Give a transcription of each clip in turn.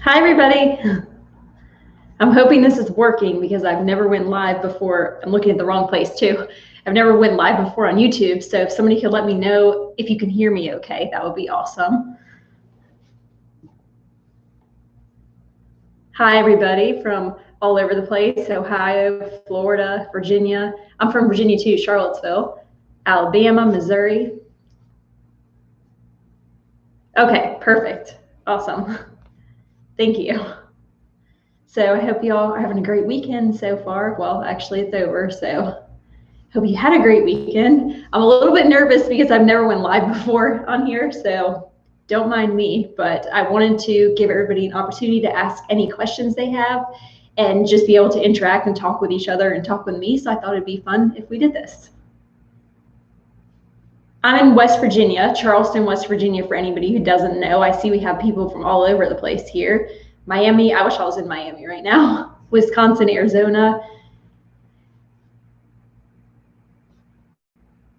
Hi, everybody. I'm hoping this is working because I've never went live before. I'm looking at the wrong place too. I've never went live before on YouTube. So if somebody could let me know if you can hear me okay, that would be awesome. Hi, everybody from all over the place. Ohio, Florida, Virginia. I'm from Virginia too, Charlottesville, Alabama, Missouri. Okay, perfect. Awesome. Thank you. So I hope you all are having a great weekend so far. Well, actually it's over, so hope you had a great weekend. I'm a little bit nervous because I've never went live before on here, so don't mind me, but I wanted to give everybody an opportunity to ask any questions they have and just be able to interact and talk with each other and talk with me. So I thought it'd be fun if we did this. I'm in West Virginia, Charleston, West Virginia, for anybody who doesn't know. I see we have people from all over the place here. Miami, I wish I was in Miami right now. Wisconsin, Arizona.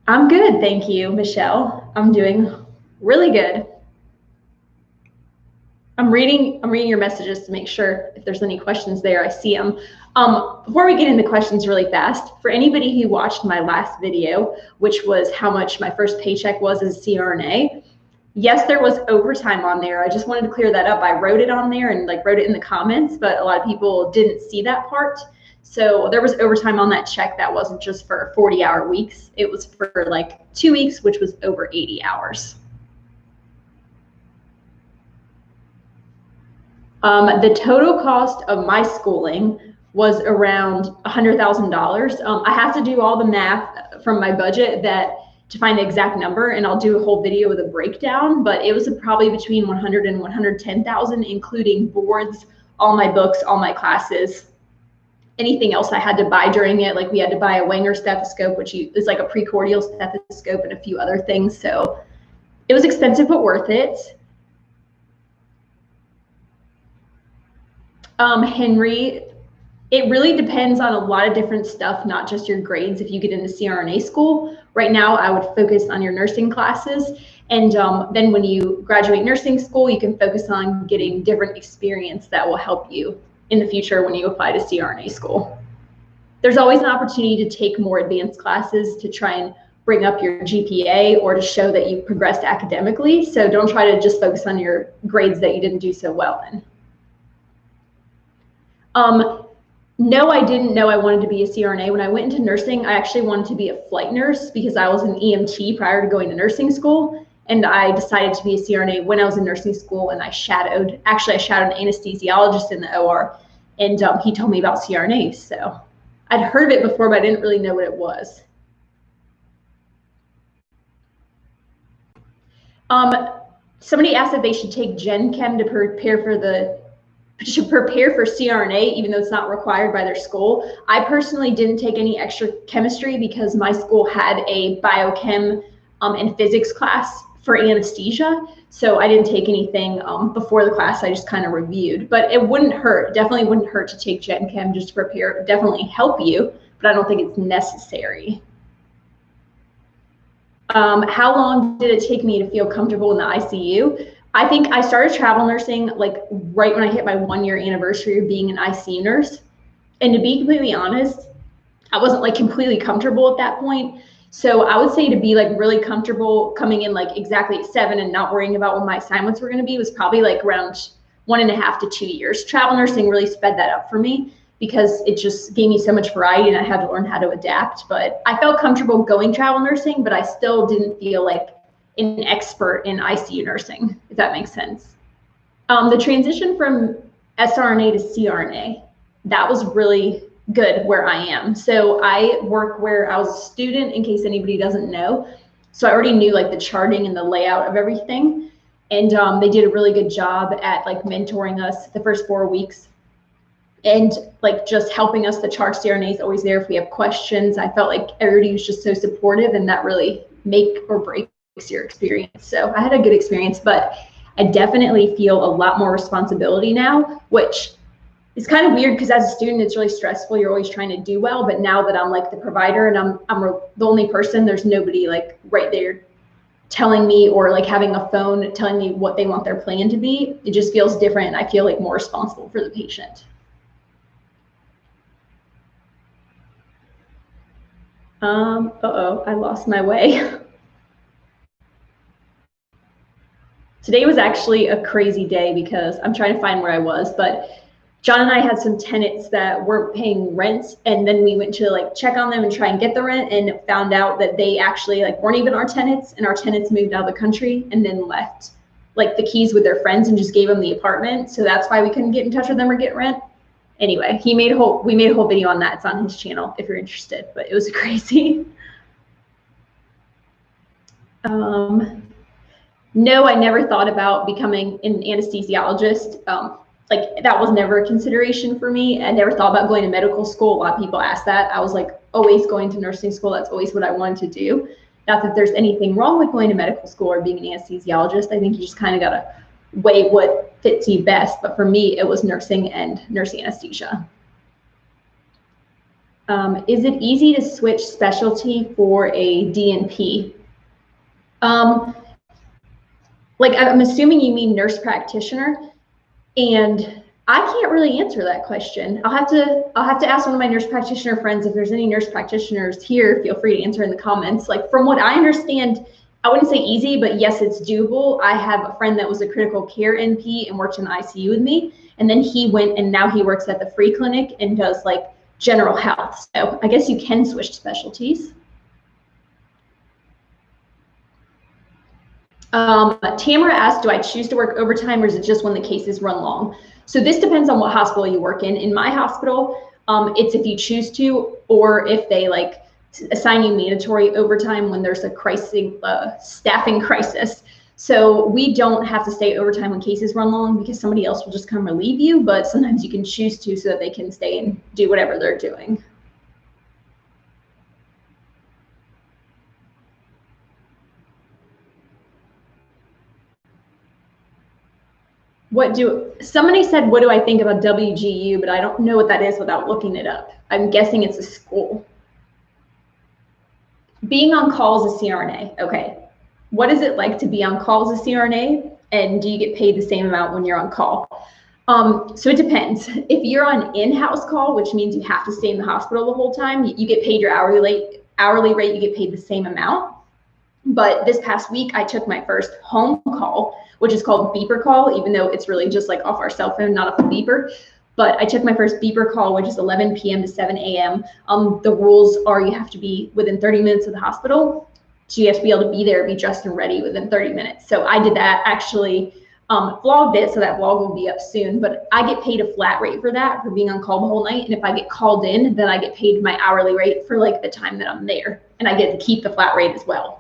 I'm good, thank you, Michelle. I'm doing really good. I'm reading your messages to make sure if there's any questions there, I see them. Before we get into questions really fast, for anybody who watched my last video, which was how much my first paycheck was as a CRNA, yes, there was overtime on there. I just wanted to clear that up. I wrote it on there and wrote it in the comments, but a lot of people didn't see that part. So there was overtime on that check that wasn't just for 40-hour weeks. It was for 2 weeks, which was over 80 hours. The total cost of my schooling was around $100,000. I have to do all the math from my budget to find the exact number, and I'll do a whole video with a breakdown, but it was probably between 100 and 110,000, including boards, all my books, all my classes, anything else I had to buy during it. Like we had to buy a Wenger stethoscope, which is like a precordial stethoscope, and a few other things. So it was expensive, but worth it. Henry, it really depends on a lot of different stuff, not just your grades. If you get into CRNA school, right now I would focus on your nursing classes. And then when you graduate nursing school, you can focus on getting different experience that will help you in the future when you apply to CRNA school. There's always an opportunity to take more advanced classes to try and bring up your GPA or to show that you progressed academically. So don't try to just focus on your grades that you didn't do so well in. No, I didn't know I wanted to be a CRNA. When I went into nursing, I actually wanted to be a flight nurse because I was an EMT prior to going to nursing school. And I decided to be a CRNA when I was in nursing school, and I shadowed an anesthesiologist in the OR, and he told me about CRNA. So I'd heard of it before, but I didn't really know what it was. Somebody asked if they should take Gen Chem to prepare for CRNA, even though it's not required by their school. I personally didn't take any extra chemistry because my school had a biochem and physics class for anesthesia. So I didn't take anything before the class. I just kind of reviewed, but it wouldn't hurt. Definitely wouldn't hurt to take Gen Chem just to prepare. It would definitely help you, but I don't think it's necessary. How long did it take me to feel comfortable in the ICU? I think I started travel nursing right when I hit my 1-year anniversary of being an ICU nurse. And to be completely honest, I wasn't completely comfortable at that point. So I would say to be really comfortable coming in exactly at 7 and not worrying about what my assignments were going to be was probably around 1.5 to 2 years. Travel nursing really sped that up for me because it just gave me so much variety and I had to learn how to adapt. But I felt comfortable going travel nursing, but I still didn't feel like an expert in ICU nursing, if that makes sense. The transition from SRNA to CRNA, that was really good where I am. So I work where I was a student, in case anybody doesn't know. So I already knew the charting and the layout of everything. And they did a really good job at mentoring us the first 4 weeks. And just helping us. The chart CRNA is always there if we have questions. I felt like everybody was just so supportive, and that really make or breaks your experience. So I had a good experience, but I definitely feel a lot more responsibility now, which is kind of weird because as a student, it's really stressful. You're always trying to do well. But now that I'm the provider and I'm the only person, there's nobody right there telling me, or like having a phone telling me what they want their plan to be. It just feels different. I feel like more responsible for the patient. Uh-oh, I lost my way. Today was actually a crazy day because I'm trying to find where I was, but Jon and I had some tenants that weren't paying rent, and then we went to like check on them and try and get the rent, and found out that they actually like weren't even our tenants, and our tenants moved out of the country and then left like the keys with their friends and just gave them the apartment. So that's why we couldn't get in touch with them or get rent. Anyway, we made a whole video on that. It's on his channel if you're interested, but it was crazy. No, I never thought about becoming an anesthesiologist. Like that was never a consideration for me. I never thought about going to medical school. A lot of people ask that. I was like always going to nursing school. That's always what I wanted to do. Not that there's anything wrong with going to medical school or being an anesthesiologist. I think you just kind of got to weigh what fits you best. But for me, it was nursing and nurse anesthesia. Is it easy to switch specialty for a DNP? Like I'm assuming you mean nurse practitioner, and I can't really answer that question. I'll have to ask one of my nurse practitioner friends. If there's any nurse practitioners here, feel free to answer in the comments. Like from what I understand, I wouldn't say easy, but yes, it's doable. I have a friend that was a critical care NP and worked in the ICU with me, and then he went and now he works at the free clinic and does like general health. So I guess you can switch specialties. Tamara asked, do I choose to work overtime or is it just when the cases run long? So this depends on what hospital you work in. In my hospital, it's if you choose to, or if they like assign you mandatory overtime when there's a staffing crisis. So we don't have to stay overtime when cases run long because somebody else will just come relieve you, but sometimes you can choose to so that they can stay and do whatever they're doing. Somebody said, what do I think about WGU, but I don't know what that is without looking it up. I'm guessing it's a school. Being on call is a CRNA. Okay. What is it like to be on call as a CRNA? And do you get paid the same amount when you're on call? So it depends. If you're on in-house call, which means you have to stay in the hospital the whole time, you get paid your hourly rate, you get paid the same amount. But this past week, I took my first home call, which is called beeper call, even though it's really just like off our cell phone, not off the beeper. But I took my first beeper call, which is 11 p.m. to 7 a.m. The rules are you have to be within 30 minutes of the hospital. So you have to be able to be there, be dressed and ready within 30 minutes. So I did that, actually vlogged it, so that vlog will be up soon. But I get paid a flat rate for that, for being on call the whole night. And if I get called in, then I get paid my hourly rate for like the time that I'm there. And I get to keep the flat rate as well.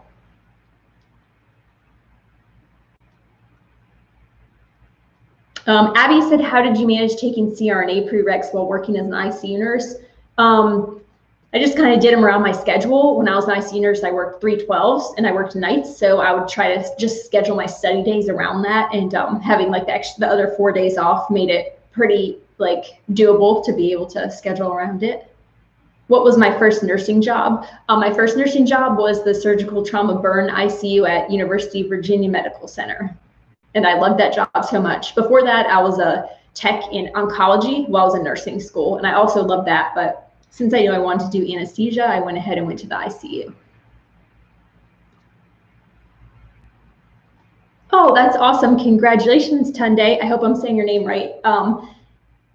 Abby said, how did you manage taking CRNA prereqs while working as an ICU nurse? I just kind of did them around my schedule. When I was an ICU nurse, I worked 3/12s and I worked nights. So I would try to just schedule my study days around that, and having like the other 4 days off made it pretty like doable to be able to schedule around it. What was my first nursing job? My first nursing job was the surgical trauma burn ICU at University of Virginia Medical Center. And I loved that job so much. Before that, I was a tech in oncology while I was in nursing school. And I also loved that. But since I knew I wanted to do anesthesia, I went ahead and went to the ICU. Oh, that's awesome. Congratulations, Tunde. I hope I'm saying your name right.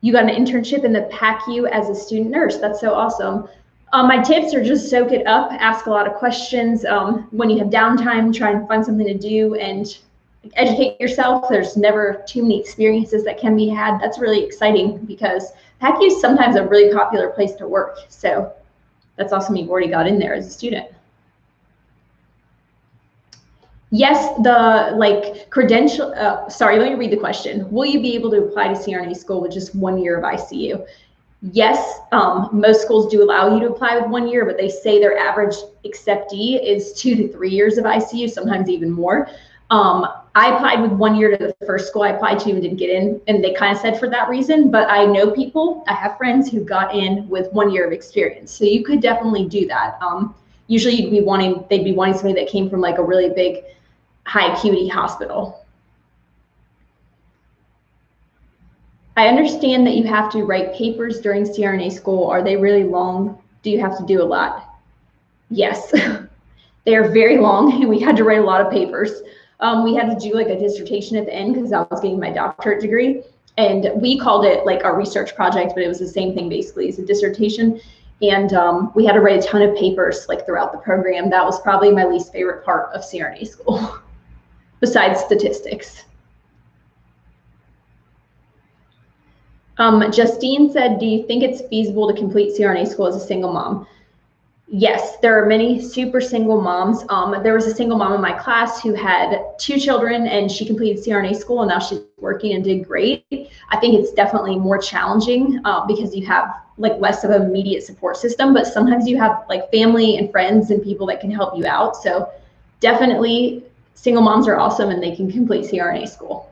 You got an internship in the PACU as a student nurse. That's so awesome. My tips are just soak it up, ask a lot of questions. When you have downtime, try and find something to do and educate yourself. There's never too many experiences that can be had. That's really exciting because PACU is sometimes a really popular place to work. So that's awesome you've already got in there as a student. Yes, the like credential, sorry, let me read the question. Will you be able to apply to CRNA school with just 1 year of ICU? Yes, most schools do allow you to apply with 1 year, but they say their average acceptee is 2 to 3 years of ICU, sometimes even more. I applied with 1 year to the first school I applied to and didn't get in, and they kind of said for that reason, but I know people, I have friends who got in with 1 year of experience. So you could definitely do that. Usually they'd be wanting somebody that came from like a really big high acuity hospital. I understand that you have to write papers during CRNA school. Are they really long? Do you have to do a lot? Yes, they are very long, and we had to write a lot of papers. We had to do like a dissertation at the end because I was getting my doctorate degree, and we called it like our research project, but it was the same thing basically as a dissertation. And we had to write a ton of papers like throughout the program. That was probably my least favorite part of CRNA school, besides statistics. Justine said, do you think it's feasible to complete CRNA school as a single mom? Yes, there are many super single moms. There was a single mom in my class who had 2 children, and she completed CRNA school, and now she's working and did great. I think it's definitely more challenging because you have like less of an immediate support system, but sometimes you have like family and friends and people that can help you out. So definitely single moms are awesome and they can complete CRNA school.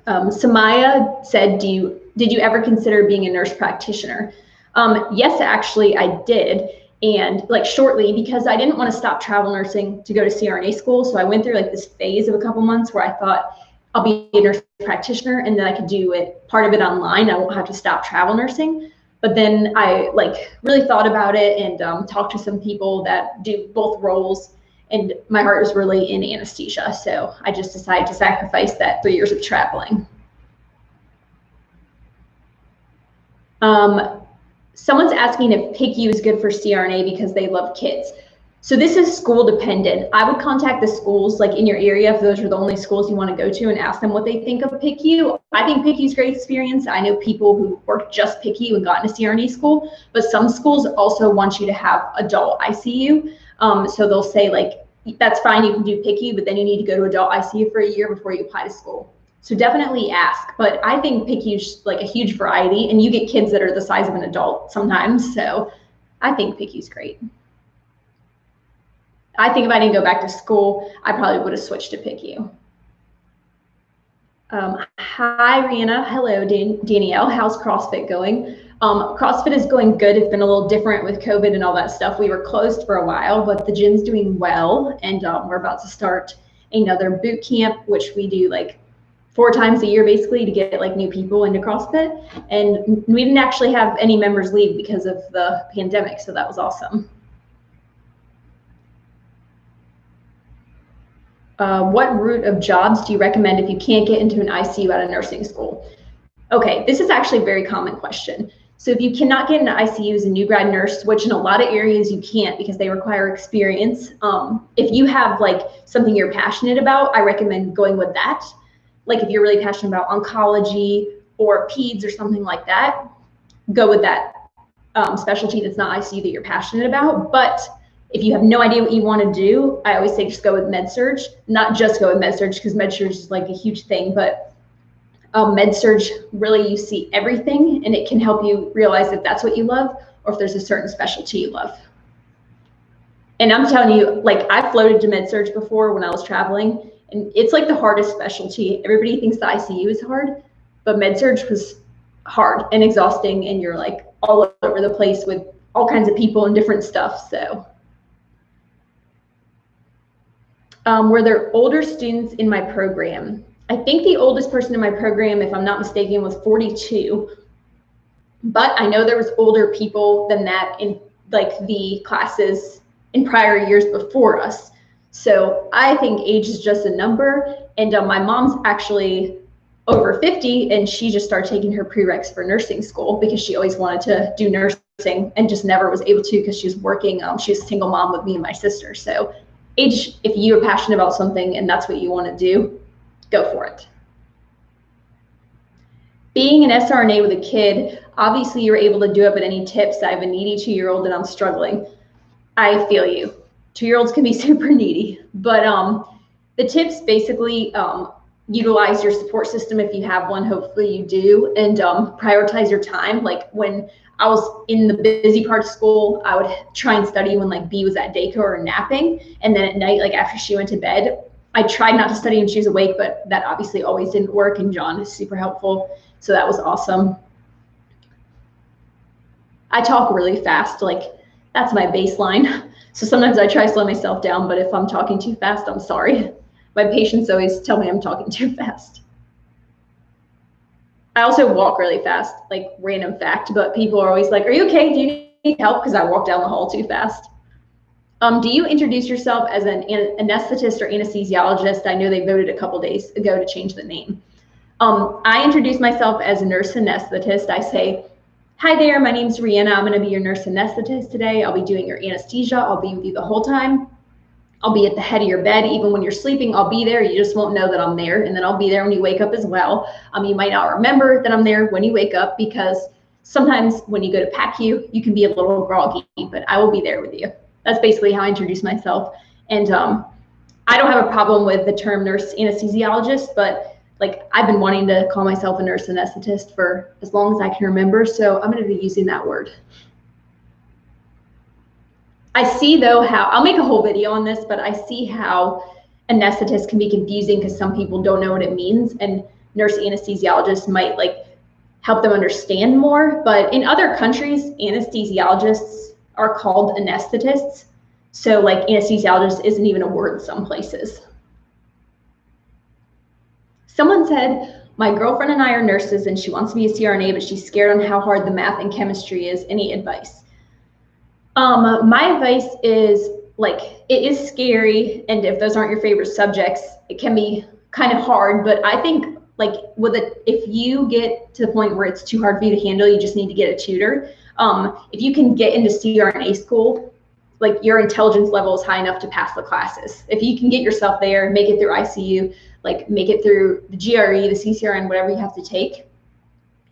Samaya said, did you ever consider being a nurse practitioner? Yes, actually I did. And like shortly, because I didn't want to stop travel nursing to go to CRNA school. So I went through like this phase of a couple months where I thought I'll be a nurse practitioner and then I could do it, part of it online. I won't have to stop travel nursing. But then I like really thought about it and talked to some people that do both roles. And my heart was really in anesthesia. So I just decided to sacrifice that 3 years of traveling. Someone's asking if PICU is good for CRNA because they love kids. So this is school dependent. I would contact the schools like in your area if those are the only schools you want to go to and ask them what they think of PICU. I think PICU is a great experience. I know people who worked just PICU and got into CRNA school, but some schools also want you to have adult ICU. So they'll say like, that's fine, you can do PICU, but then you need to go to adult ICU for a year before you apply to school. So definitely ask, but I think PICU is like a huge variety and you get kids that are the size of an adult sometimes. So I think PICU is great. I think if I didn't go back to school, I probably would have switched to PICU. Hi, Rihanna. Hello, Danielle. How's CrossFit going? CrossFit is going good. It's been a little different with COVID and all that stuff. We were closed for a while, but the gym's doing well. And we're about to start another boot camp, which we do like 4 times a year basically to get like new people into CrossFit. And we didn't actually have any members leave because of the pandemic. So that was awesome. What route of jobs do you recommend if you can't get into an ICU at a nursing school? Okay, this is actually a very common question. So if you cannot get into ICU as a new grad nurse, which in a lot of areas you can't because they require experience, if you have like something you're passionate about, I recommend going with that. Like if you're really passionate about oncology or peds or something like that, go with that specialty that's not ICU that you're passionate about. But if you have no idea what you want to do, I always say just go with med-surg, not just go with med-surg because med-surg is like a huge thing, but med-surg, really you see everything and it can help you realize if that's what you love or if there's a certain specialty you love. And I'm telling you, like I floated to med-surg before when I was traveling and it's like the hardest specialty. Everybody thinks the ICU is hard, but med-surg was hard and exhausting and you're like all over the place with all kinds of people and different stuff, so. Were there older students in my program? I think the oldest person in my program, if I'm not mistaken, was 42. But I know there was older people than that in like the classes in prior years before us. So I think age is just a number. And my mom's actually over 50 and she just started taking her prereqs for nursing school because she always wanted to do nursing and just never was able to because she was working. She was a single mom with me and my sister. So age, if you're passionate about something and that's what you want to do, go for it. Being an SRNA with a kid, obviously you're able to do it, but any tips? I have a needy 2-year-old and I'm struggling. I feel you. 2-year-olds can be super needy, but the tips basically utilize your support system if you have one, hopefully you do, and prioritize your time. Like when I was in the busy part of school, I would try and study when like B was at daycare or napping. And then at night, like after she went to bed, I tried not to study when she was awake, but that obviously always didn't work. And Jon is super helpful. So that was awesome. I talk really fast, like that's my baseline. So sometimes I try to slow myself down, but if I'm talking too fast, I'm sorry. My patients always tell me I'm talking too fast. I also walk really fast, like random fact, but people are always like, are you okay? Do you need help? Because I walk down the hall too fast. Do you introduce yourself as an anesthetist or anesthesiologist? I know they voted a couple days ago to change the name. I introduce myself as a nurse anesthetist. I say, hi there, my name's Rihanna. I'm going to be your nurse anesthetist today. I'll be doing your anesthesia. I'll be with you the whole time. I'll be at the head of your bed. Even when you're sleeping, I'll be there. You just won't know that I'm there. And then I'll be there when you wake up as well. You might not remember that I'm there when you wake up because sometimes when you go to PACU, you can be a little groggy, but I will be there with you. That's basically how I introduce myself. And I don't have a problem with the term nurse anesthesiologist, but like I've been wanting to call myself a nurse anesthetist for as long as I can remember. So I'm going to be using that word. I see though how, I'll make a whole video on this, but I see how anesthetist can be confusing because some people don't know what it means, and nurse anesthesiologists might like help them understand more. But in other countries, anesthesiologists are called anesthetists. So like anesthesiologist isn't even a word in some places. Someone said, my girlfriend and I are nurses and she wants to be a CRNA, but she's scared on how hard the math and chemistry is. Any advice? My advice is like, it is scary. And if those aren't your favorite subjects, it can be kind of hard. But I think like with it, if you get to the point where it's too hard for you to handle, you just need to get a tutor. If you can get into CRNA school, like your intelligence level is high enough to pass the classes. If you can get yourself there, make it through ICU, like make it through the GRE, the CCRN, whatever you have to take,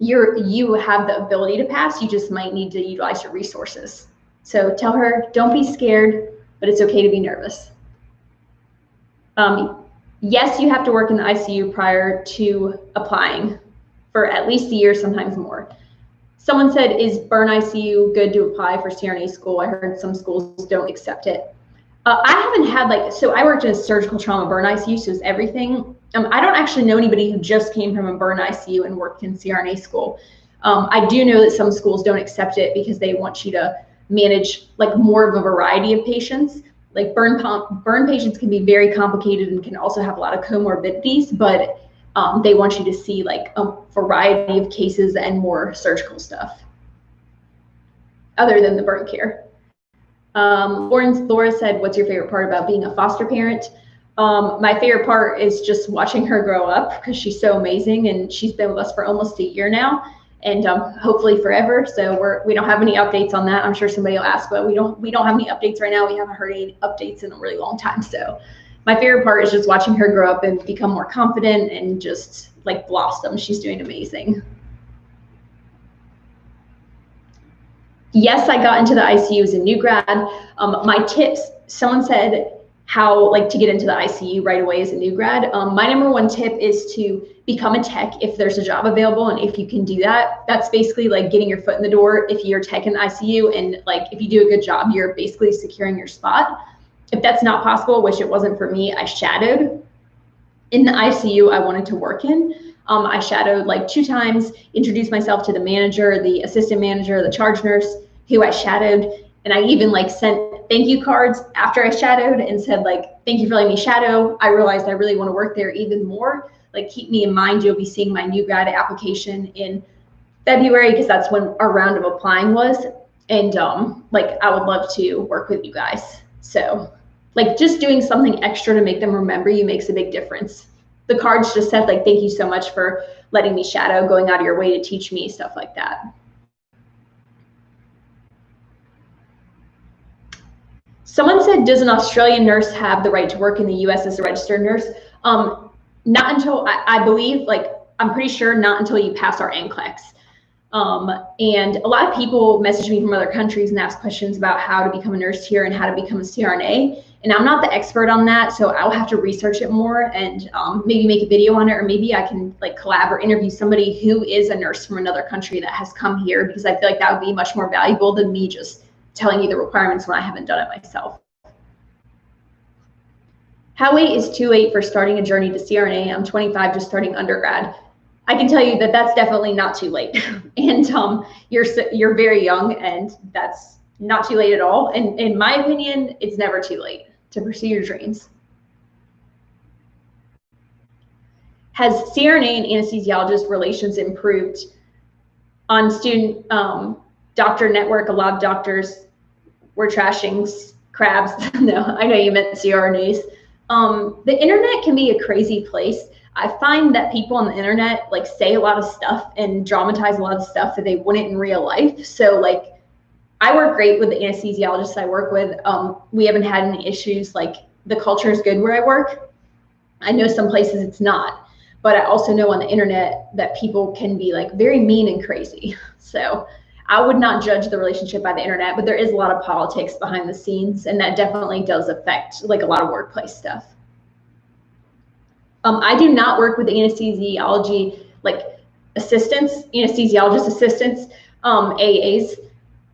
you have the ability to pass. You just might need to utilize your resources. So tell her, don't be scared, but it's okay to be nervous. Yes, you have to work in the ICU prior to applying for at least a year, sometimes more. Someone said, is burn ICU good to apply for CRNA school? I heard some schools don't accept it. I haven't had so I worked in a surgical trauma burn ICU, so it's everything. I don't actually know anybody who just came from a burn ICU and worked in CRNA school. I do know that some schools don't accept it because they want you to manage like more of a variety of patients. Like burn patients can be very complicated and can also have a lot of comorbidities, but they want you to see like a variety of cases and more surgical other than the burn care. Laura said, what's your favorite part about being a foster parent? My favorite part is just watching her grow up because she's so amazing, and she's been with us for almost a year now, and hopefully forever. So we don't have any updates on that. I'm sure somebody will ask, but we don't have any updates right now. We haven't heard any updates in a really long time. So my favorite part is just watching her grow up and become more confident and just like blossom. She's doing amazing. Yes, I got into the ICU as a new grad. My tips, someone said how like to get into the ICU right away as a new grad. My number one tip is to become a tech if there's a job available. And if you can do that, that's basically like getting your foot in the door. If you're tech in the ICU and like, if you do a good job, you're basically securing your spot. If that's not possible, which it wasn't for me, I shadowed in the ICU I wanted to work in. I shadowed like 2 times, introduced myself to the manager, the assistant manager, the charge nurse who I shadowed. And I even like sent thank you cards after I shadowed and said like, thank you for letting me shadow. I realized I really want to work there even more. Like keep me in mind, you'll be seeing my new grad application in February because that's when our round of applying was. And like I would love to work with you guys. So like just doing something extra to make them remember you makes a big difference. The cards just said like, thank you so much for letting me shadow, going out of your way to teach me, stuff like that. Someone said, does an Australian nurse have the right to work in the US as a registered nurse? Not until, I believe, like, I'm pretty sure not until you pass our NCLEX. And a lot of people message me from other countries and ask questions about how to become a nurse here and how to become a CRNA. And I'm not the expert on that, so I'll have to research it more and maybe make a video on it, or maybe I can like collab or interview somebody who is a nurse from another country that has come here, because I feel like that would be much more valuable than me just telling you the requirements when I haven't done it myself. How late is too late for starting a journey to CRNA? I'm 25, just starting undergrad. I can tell you that that's definitely not too late. And you're very young, and that's not too late at all. And in my opinion, it's never too late to pursue your dreams. Has CRNA and anesthesiologist relations improved on student doctor network? A lot of doctors were trashing crabs. No, I know you meant CRNAs. The internet can be a crazy place. I find that people on the internet like say a lot of stuff and dramatize a lot of stuff that they wouldn't in real life. So like, I work great with the anesthesiologists I work with. We haven't had any issues. Like, the culture is good where I work. I know some places it's not, but I also know on the internet that people can be like very mean and crazy. So I would not judge the relationship by the internet, but there is a lot of politics behind the scenes, and that definitely does affect like a lot of workplace stuff. I do not work with anesthesiology like assistants, anesthesiologist assistants, AAs.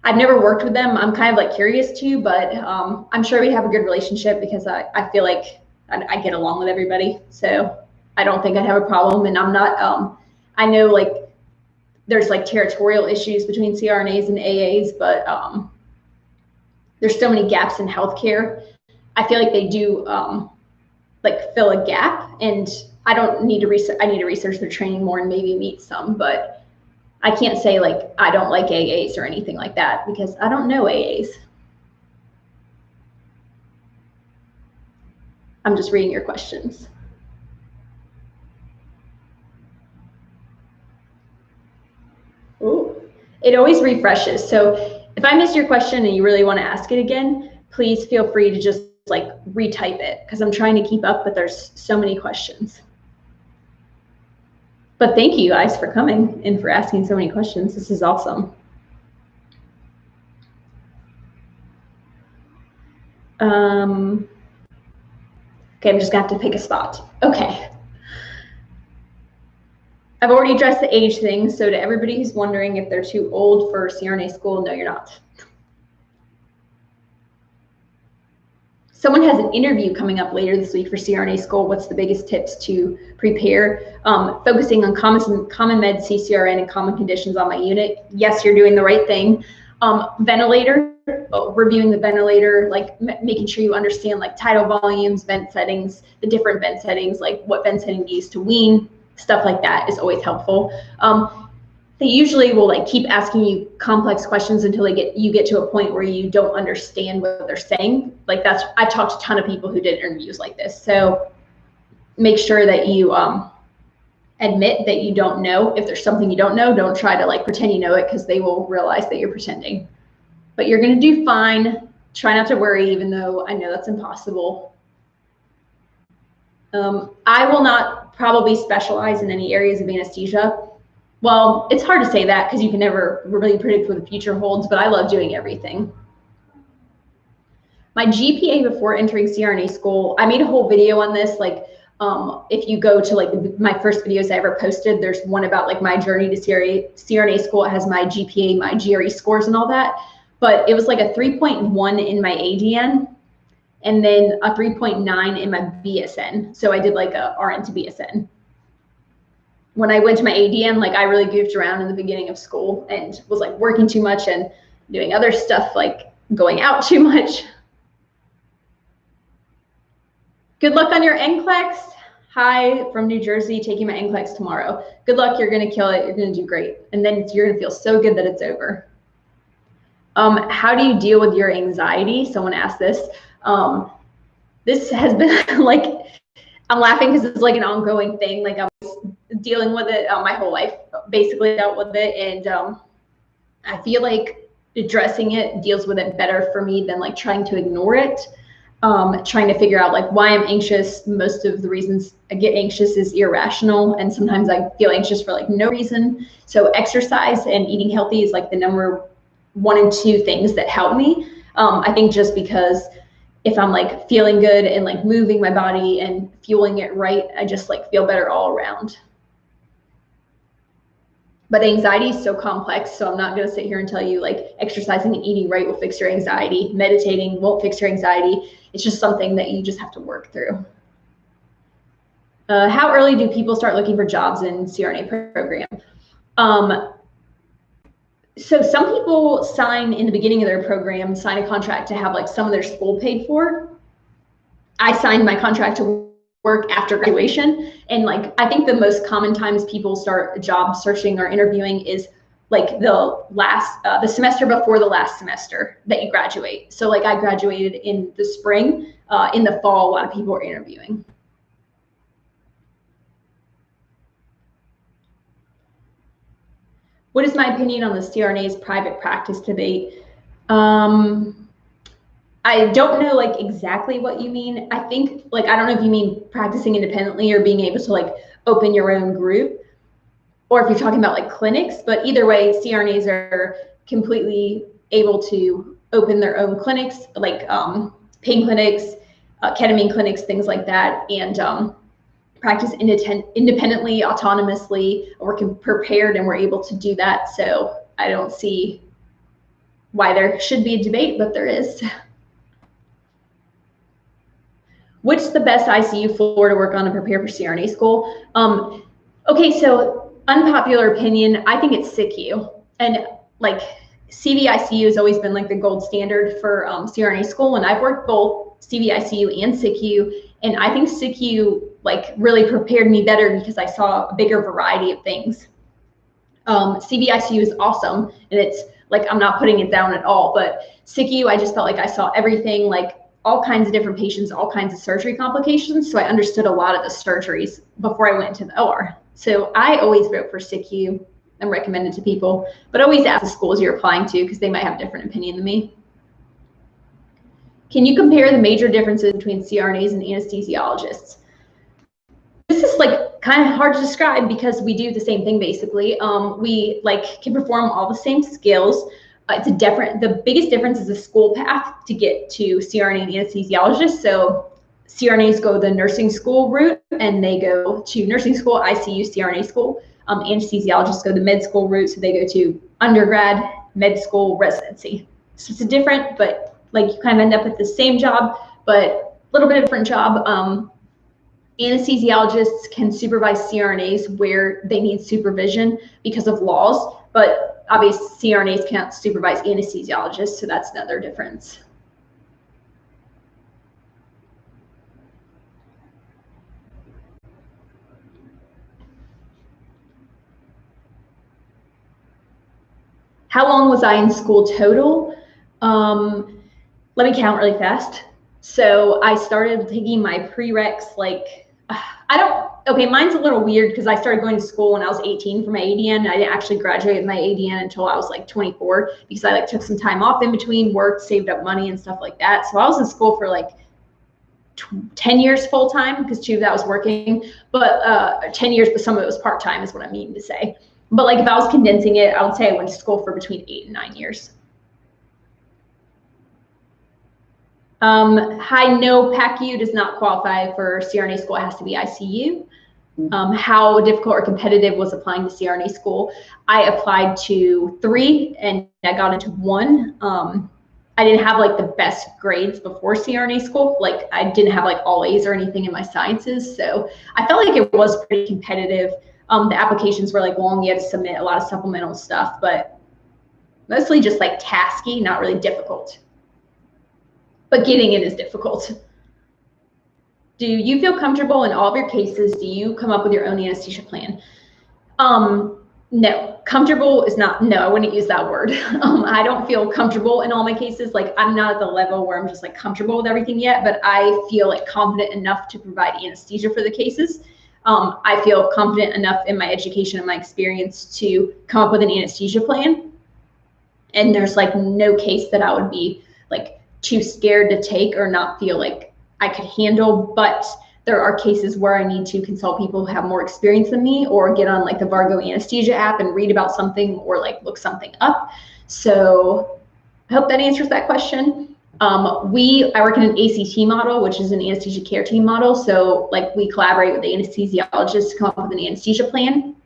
I've never worked with them. I'm kind of like curious to, but I'm sure we have a good relationship because I feel like I get along with everybody. So I don't think I'd have a problem. And I'm not, I know like there's like territorial issues between CRNAs and AAs, but there's so many gaps in healthcare. I feel like they do like fill a gap, and I don't need to research. I need to research their training more and maybe meet some, but I can't say like I don't like AAs or anything like that because I don't know AAs. I'm just reading your questions. Ooh, it always refreshes. So if I missed your question and you really want to ask it again, please feel free to just like retype it because I'm trying to keep up, but there's so many questions. But thank you guys for coming and for asking so many questions. This is awesome. Okay, I'm just gonna have to pick a spot. Okay. I've already addressed the age thing, so to everybody who's wondering if they're too old for CRNA school, no, you're not. Someone has an interview coming up later this week for CRNA school. What's the biggest tips to prepare? Focusing on common med, CCRN, and common conditions on my unit. Yes, you're doing the right thing. Ventilator, reviewing the ventilator, like making sure you understand like tidal volumes, vent settings, the different vent settings, like what vent setting to use to wean, stuff like that is always helpful. They usually will like keep asking you complex questions until you get to a point where you don't understand what they're saying. Like I've talked to a ton of people who did interviews like this. So make sure that you admit that you don't know. If there's something you don't know, don't try to like pretend you know it because they will realize that you're pretending. But you're gonna do fine. Try not to worry, even though I know that's impossible. I will not probably specialize in any areas of anesthesia. Well, it's hard to say that because you can never really predict what the future holds, but I love doing everything. My GPA before entering CRNA school, I made a whole video on this. Like, if you go to like my first videos I ever posted, there's one about like my journey to CRNA school. It has my GPA, my GRE scores and all that. But it was like a 3.1 in my ADN and then a 3.9 in my BSN. So I did like a RN to BSN. When I went to my ADN, like I really goofed around in the beginning of school and was like working too much and doing other stuff, like going out too much. Good luck on your NCLEX. Hi from New Jersey, taking my NCLEX tomorrow. Good luck, you're gonna kill it, you're gonna do great. And then you're gonna feel so good that it's over. How do you deal with your anxiety? Someone asked this. This has been like, I'm laughing because it's like an ongoing thing. Like I'm dealing with it my whole life, basically dealt with it. And I feel like addressing it deals with it better for me than like trying to ignore it. Trying to figure out like why I'm anxious. Most of the reasons I get anxious is irrational. And sometimes I feel anxious for like no reason. So exercise and eating healthy is like the number 1 and 2 things that help me. I think just because if I'm like feeling good and like moving my body and fueling it right, I just like feel better all around. But anxiety is so complex, so I'm not going to sit here and tell you like exercising and eating right will fix your anxiety. Meditating won't fix your anxiety. It's just something that you just have to work through. How early do people start looking for jobs in CRNA program? So some people sign in the beginning of their program, sign a contract to have like some of their school paid for. I signed my contract to work after graduation. And like, I think the most common times people start job searching or interviewing is like the semester before the last semester that you graduate. So like I graduated in the spring, in the fall, a lot of people are interviewing. What is my opinion on the CRNA's private practice debate? I don't know like exactly what you mean. I think like, I don't know if you mean practicing independently or being able to like open your own group, or if you're talking about like clinics, but either way, CRNAs are completely able to open their own clinics, like pain clinics, ketamine clinics, things like that, and practice independently, autonomously. We're prepared and we're able to do that. So I don't see why there should be a debate, but there is. What's the best ICU floor to work on to prepare for CRNA school? Okay, so unpopular opinion, I think it's SICU. And like CVICU has always been like the gold standard for CRNA school. And I've worked both CVICU and SICU. And I think SICU like really prepared me better because I saw a bigger variety of things. CVICU is awesome. And it's like, I'm not putting it down at all, but SICU, I just felt like I saw everything, like all kinds of different patients, all kinds of surgery complications. So I understood a lot of the surgeries before I went into the OR. So I always vote for SICU and recommend it to people, but always ask the schools you're applying to because they might have a different opinion than me. Can you compare the major differences between CRNAs and anesthesiologists? This is like kind of hard to describe because we do the same thing basically. We like can perform all the same skills. The biggest difference is the school path to get to CRNA and anesthesiologist. So CRNAs go the nursing school route and they go to nursing school, ICU, CRNA school. Anesthesiologists go the med school route, so they go to undergrad, med school, residency. So it's a different, but like you kind of end up with the same job, but a little bit different job. Anesthesiologists can supervise CRNAs where they need supervision because of laws, but obviously CRNAs can't supervise anesthesiologists, so that's another difference. How long was I in school total? Let me count really fast. So I started taking my prereqs like, okay, mine's a little weird because I started going to school when I was 18 for my ADN. I didn't actually graduate with my ADN until I was like 24 because I like took some time off in between, worked, saved up money and stuff like that. So I was in school for like 10 years full time because 2 of that was working, but 10 years, but some of it was part time is what I mean to say. But like if I was condensing it, I would say I went to school for between 8 and 9 years. Hi, no, PACU does not qualify for CRNA school. It has to be ICU. How difficult or competitive was applying to CRNA school? I applied to 3 and I got into 1. I didn't have like the best grades before CRNA school. Like I didn't have like all A's or anything in my sciences. So I felt like it was pretty competitive. The applications were like long. You had to submit a lot of supplemental stuff, but mostly just like tasky, not really difficult. But getting in is difficult. Do you feel comfortable in all of your cases? Do you come up with your own anesthesia plan? No, comfortable is not, no, I wouldn't use that word. I don't feel comfortable in all my cases. Like I'm not at the level where I'm just like comfortable with everything yet, but I feel like confident enough to provide anesthesia for the cases. I feel confident enough in my education and my experience to come up with an anesthesia plan. And there's like no case that I would be like too scared to take or not feel like I could handle, but there are cases where I need to consult people who have more experience than me or get on like the Vargo anesthesia app and read about something or like look something up. So I hope that answers that question. I work in an ACT model, which is an anesthesia care team model. So like we collaborate with the anesthesiologist to come up with an anesthesia plan.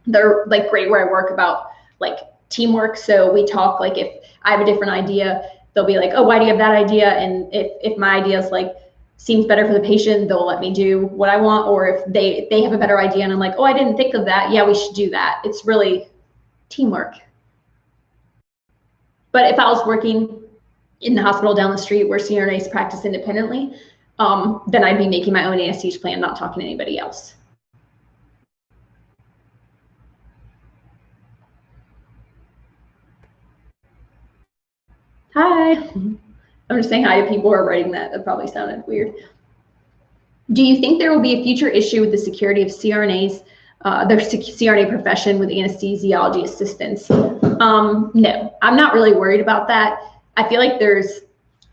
They're like great where I work about like teamwork. So we talk like if I have a different idea, they'll be like, oh, why do you have that idea? And if my idea is like, seems better for the patient, they'll let me do what I want. Or if they have a better idea and I'm like, oh, I didn't think of that. Yeah, we should do that. It's really teamwork. But if I was working in the hospital down the street where CRNAs practice independently, then I'd be making my own anesthesia plan, not talking to anybody else. Hi. I'm just saying hi to people who are writing that. That probably sounded weird. Do you think there will be a future issue with the security of CRNAs, their CRNA profession with anesthesiology assistants? No, I'm not really worried about that. I feel like there's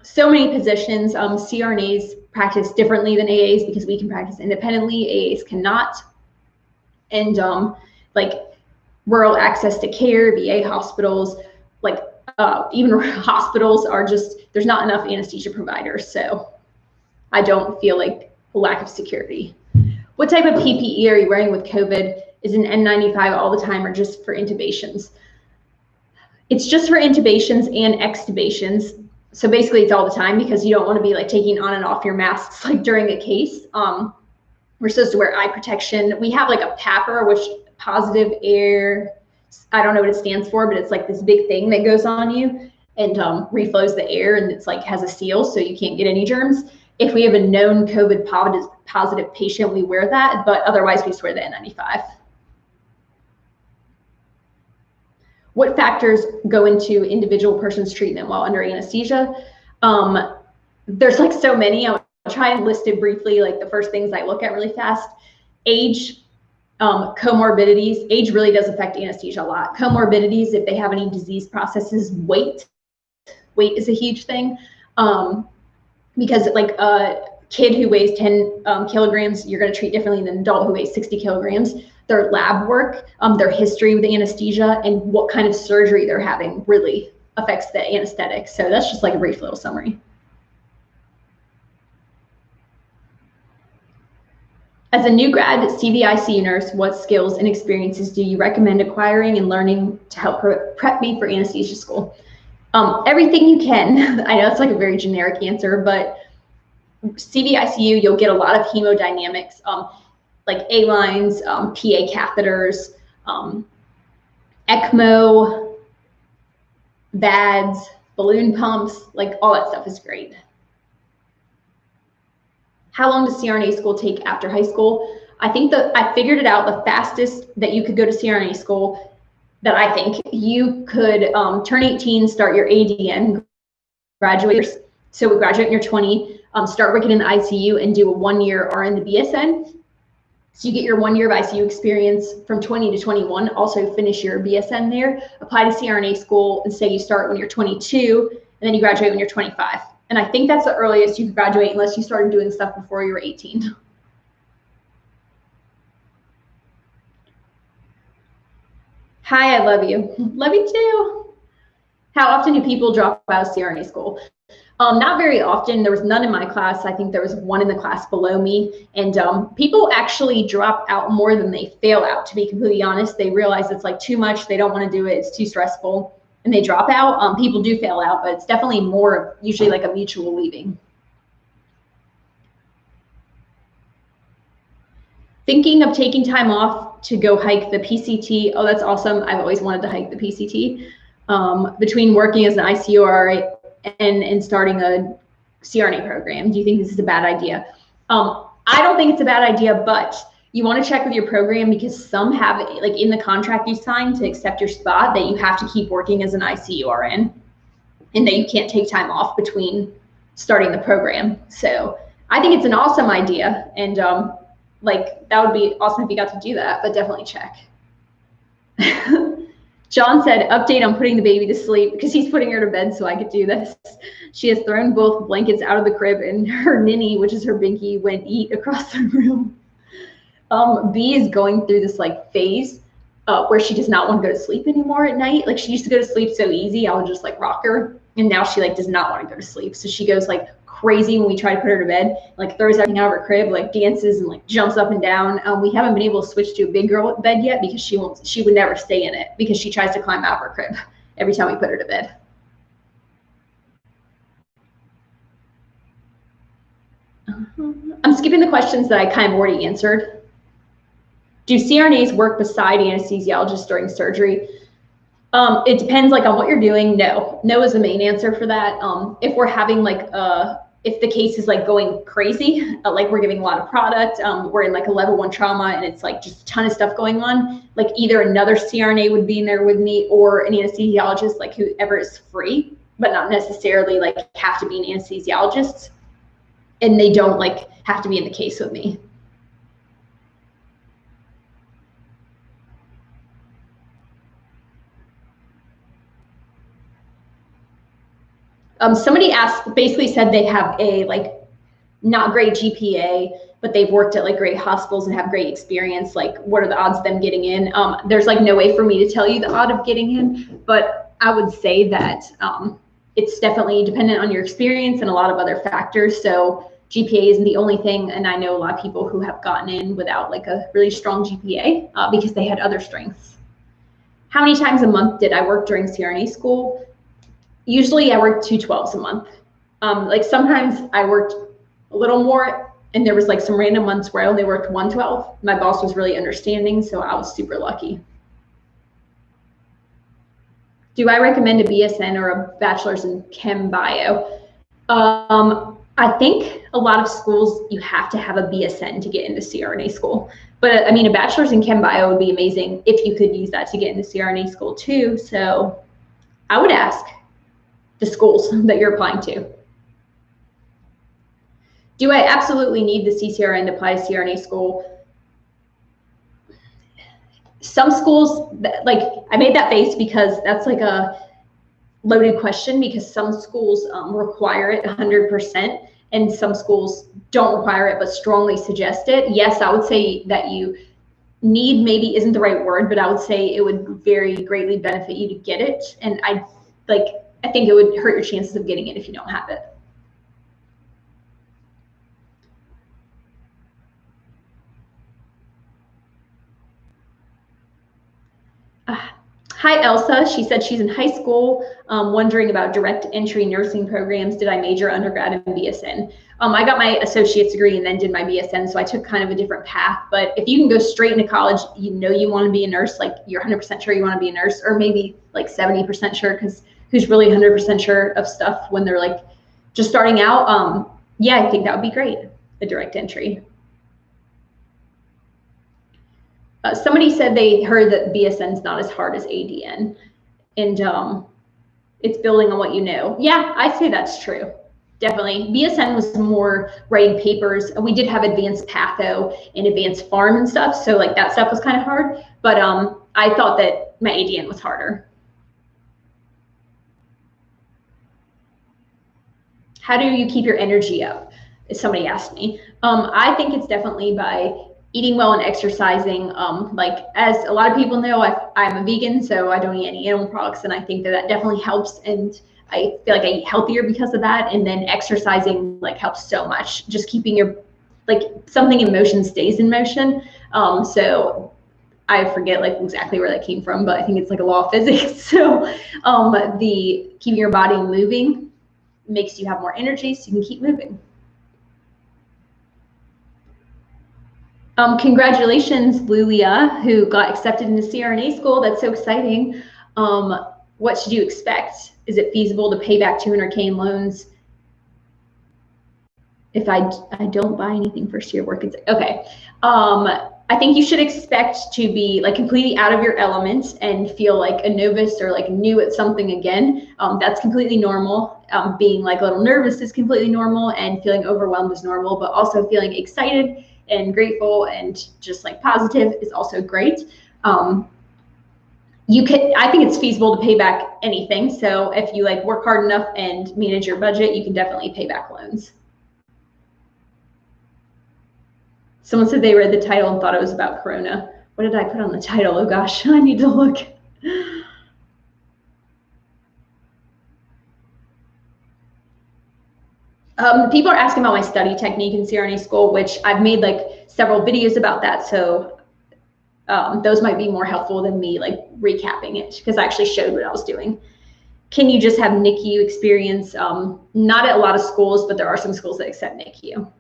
so many positions. CRNAs practice differently than AAs because we can practice independently, AAs cannot. And like rural access to care, VA hospitals, like even hospitals are just, there's not enough anesthesia providers. So I don't feel like a lack of security. What type of PPE are you wearing with COVID? Is an N95 all the time or just for intubations? It's just for intubations and extubations. So basically it's all the time because you don't want to be like taking on and off your masks like during a case. We're supposed to wear eye protection. We have like a PAPR, which positive air, I don't know what it stands for, but it's like this big thing that goes on you and reflows the air, and it's like has a seal so you can't get any germs. If we have a known COVID positive patient, we wear that, but otherwise we just wear the N95. What factors go into individual person's treatment while under anesthesia? There's like so many. I'll try and list it briefly, like the first things I look at really fast. Age, comorbidities. Age really does affect anesthesia a lot. Comorbidities, if they have any disease processes. Weight is a huge thing. Because like a kid who weighs 10 kilograms, you're going to treat differently than an adult who weighs 60 kilograms. Their lab work, their history with anesthesia, and what kind of surgery they're having really affects the anesthetic. So that's just like a brief little summary. As a new grad CVICU nurse, what skills and experiences do you recommend acquiring and learning to help prep me for anesthesia school? Everything you can. I know it's like a very generic answer, but CVICU, you'll get a lot of hemodynamics, like A-lines, PA catheters, ECMO, VADs, balloon pumps, like all that stuff is great. How long does CRNA school take after high school? I think that I figured it out, the fastest that you could go to CRNA school, that I think you could turn 18, start your ADN, graduate. So we graduate when you're 20, start working in the ICU and do a 1 year RN to BSN. So you get your 1 year of ICU experience from 20 to 21, also finish your BSN there, apply to CRNA school and say you start when you're 22 and then you graduate when you're 25. And I think that's the earliest you could graduate unless you started doing stuff before you were 18. Hi, I love you. Love you too. How often do people drop out of CRNA school? Not very often. There was none in my class. I think there was one in the class below me. And people actually drop out more than they fail out, to be completely honest. They realize it's like too much. They don't want to do it. It's too stressful. And they drop out. People do fail out, but it's definitely more usually like a mutual leaving. Thinking of taking time off to go hike the PCT. Oh, that's awesome. I've always wanted to hike the PCT. Between working as an ICU RA and starting a CRNA program, do you think this is a bad idea? I don't think it's a bad idea, but you want to check with your program because some have it, like in the contract you signed to accept your spot, that you have to keep working as an ICU RN and that you can't take time off between starting the program. So I think it's an awesome idea, and like that would be awesome if you got to do that, but definitely check. John said, update on putting the baby to sleep, because he's putting her to bed so I could do this. She has thrown both blankets out of the crib and her ninny, which is her binky, went eat across the room. B is going through this like phase where she does not want to go to sleep anymore at night. Like she used to go to sleep so easy, I would just like rock her. And now she like does not want to go to sleep. So she goes like crazy when we try to put her to bed, like throws everything out of her crib, like dances and like jumps up and down. We haven't been able to switch to a big girl bed yet because she would never stay in it because she tries to climb out of her crib every time we put her to bed. I'm skipping the questions that I kind of already answered. Do CRNAs work beside anesthesiologists during surgery? It depends like on what you're doing. No is the main answer for that. If we're having like if the case is like going crazy, like we're giving a lot of product, we're in like a level 1 trauma and it's like just a ton of stuff going on, like either another CRNA would be in there with me or an anesthesiologist, like whoever is free, but not necessarily like have to be an anesthesiologist, and they don't like have to be in the case with me. Somebody asked, basically said they have a like not great GPA, but they've worked at like great hospitals and have great experience. Like, what are the odds of them getting in? There's like no way for me to tell you the odd of getting in, but I would say that it's definitely dependent on your experience and a lot of other factors. So GPA isn't the only thing, and I know a lot of people who have gotten in without like a really strong GPA because they had other strengths. How many times a month did I work during CRNA school? Usually I worked 2 12s a month. Like sometimes I worked a little more, and there was like some random months where I only worked 1 12. My boss was really understanding, so I was super lucky. Do I recommend a BSN or a bachelor's in chem bio? I think a lot of schools, you have to have a BSN to get into CRNA school. But I mean, a bachelor's in chem bio would be amazing if you could use that to get into CRNA school too. So I would ask the schools that you're applying to. Do I absolutely need the CCRN to apply to CRNA school? Some schools, like I made that face because that's like a loaded question, because some schools require it 100% and some schools don't require it but strongly suggest it. Yes, I would say that you need maybe isn't the right word, but I would say it would very greatly benefit you to get it. And I think it would hurt your chances of getting it if you don't have it. Hi, Elsa. She said she's in high school, wondering about direct entry nursing programs. Did I major undergrad in BSN? I got my associate's degree and then did my BSN, so I took kind of a different path. But if you can go straight into college, you know you want to be a nurse, like you're 100% sure you want to be a nurse, or maybe like 70% sure, because who's really 100% sure of stuff when they're like just starting out? Yeah, I think that would be great, a direct entry. Somebody said they heard that BSN is not as hard as ADN, and it's building on what you know. Yeah, I'd say that's true. Definitely. BSN was more writing papers. We did have advanced patho and advanced pharm and stuff, so like that stuff was kind of hard, but I thought that my ADN was harder. How do you keep your energy up? Somebody asked me. I think it's definitely by eating well and exercising. Like as a lot of people know, I'm a vegan, so I don't eat any animal products, and I think that definitely helps. And I feel like I eat healthier because of that. And then exercising like helps so much. Just keeping your like something in motion stays in motion. So I forget like exactly where that came from, but I think it's like a law of physics. So the keeping your body moving makes you have more energy, so you can keep moving. Congratulations, Lulia, who got accepted into CRNA school. That's so exciting. What should you expect? Is it feasible to pay back $200K in loans if I don't buy anything first year work? Okay. I think you should expect to be like completely out of your element and feel like a novice or like new at something again. That's completely normal. Being like a little nervous is completely normal, and feeling overwhelmed is normal, but also feeling excited and grateful and just like positive is also great. I think it's feasible to pay back anything. So if you like work hard enough and manage your budget, you can definitely pay back loans. Someone said they read the title and thought it was about Corona. What did I put on the title? Oh gosh, I need to look. People are asking about my study technique in CRNA school, which I've made like several videos about that. So those might be more helpful than me like recapping it, because I actually showed what I was doing. Can you just have NICU experience? Not at a lot of schools, but there are some schools that accept NICU.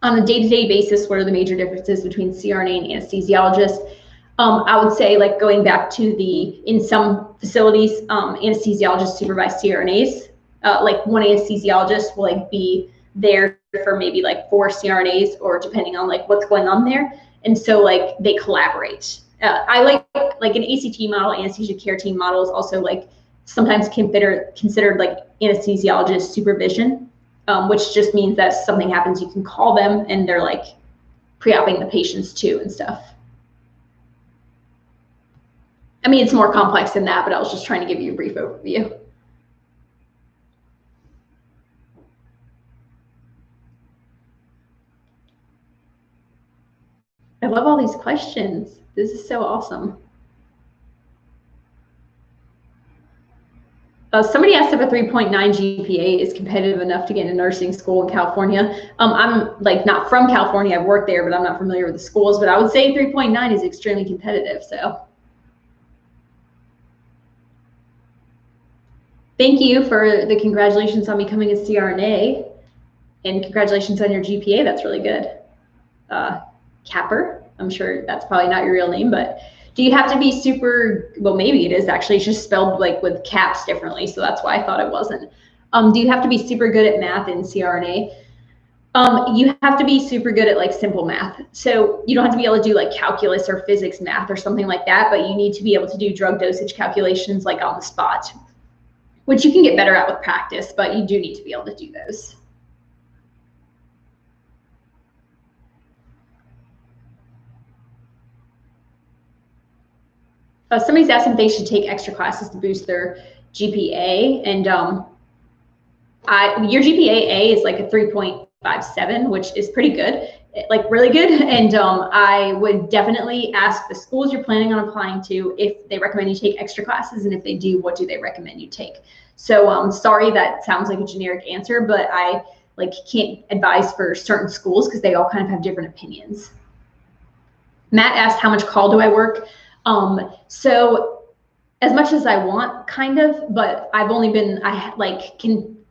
On a day-to-day basis, what are the major differences between CRNA and anesthesiologist? I would say, like, going back to in some facilities, anesthesiologists supervise CRNAs. Like, one anesthesiologist will like be there for maybe like 4 CRNAs, or depending on like what's going on there. And so like they collaborate. I like an ACT model, anesthesia care team model, is also like sometimes considered like anesthesiologist supervision, which just means that if something happens, you can call them and they're like pre-oping the patients too and stuff. I mean, it's more complex than that, but I was just trying to give you a brief overview. I love all these questions. This is so awesome. Somebody asked if a 3.9 GPA is competitive enough to get into nursing school in California. I'm like not from California. I've worked there, but I'm not familiar with the schools. But I would say 3.9 is extremely competitive. So thank you for the congratulations on becoming a CRNA, and congratulations on your GPA. That's really good. Capper, I'm sure that's probably not your real name, but do you have to be super, well, maybe it is actually, it's just spelled like with caps differently, so that's why I thought it wasn't. Do you have to be super good at math in CRNA? You have to be super good at like simple math. So you don't have to be able to do like calculus or physics math or something like that, but you need to be able to do drug dosage calculations like on the spot, which you can get better at with practice, but you do need to be able to do those. Somebody's asking if they should take extra classes to boost their GPA, and your GPA is like a 3.57, which is pretty good, like really good. And I would definitely ask the schools you're planning on applying to if they recommend you take extra classes, and if they do, what do they recommend you take? So sorry, that sounds like a generic answer, but I like can't advise for certain schools because they all kind of have different opinions. Matt asked, how much call do I work? So as much as I want, kind of, but I've only been,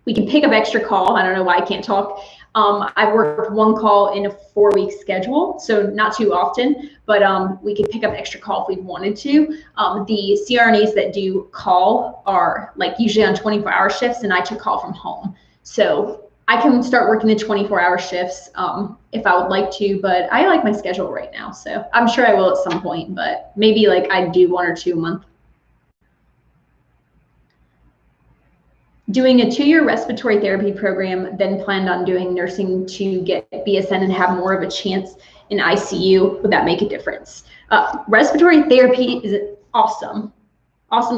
we can pick up extra call. I don't know why I can't talk. I've worked 1 call in a 4-week schedule, so not too often, but we could pick up extra call if we wanted to. The CRNAs that do call are like usually on 24-hour shifts, and I took call from home. So I can start working the 24-hour shifts if I would like to, but I like my schedule right now. So I'm sure I will at some point, but maybe like I do 1 or 2 a month. Doing a 2-year respiratory therapy program, then planned on doing nursing to get BSN and have more of a chance in ICU. Would that make a difference? Respiratory therapy is an awesome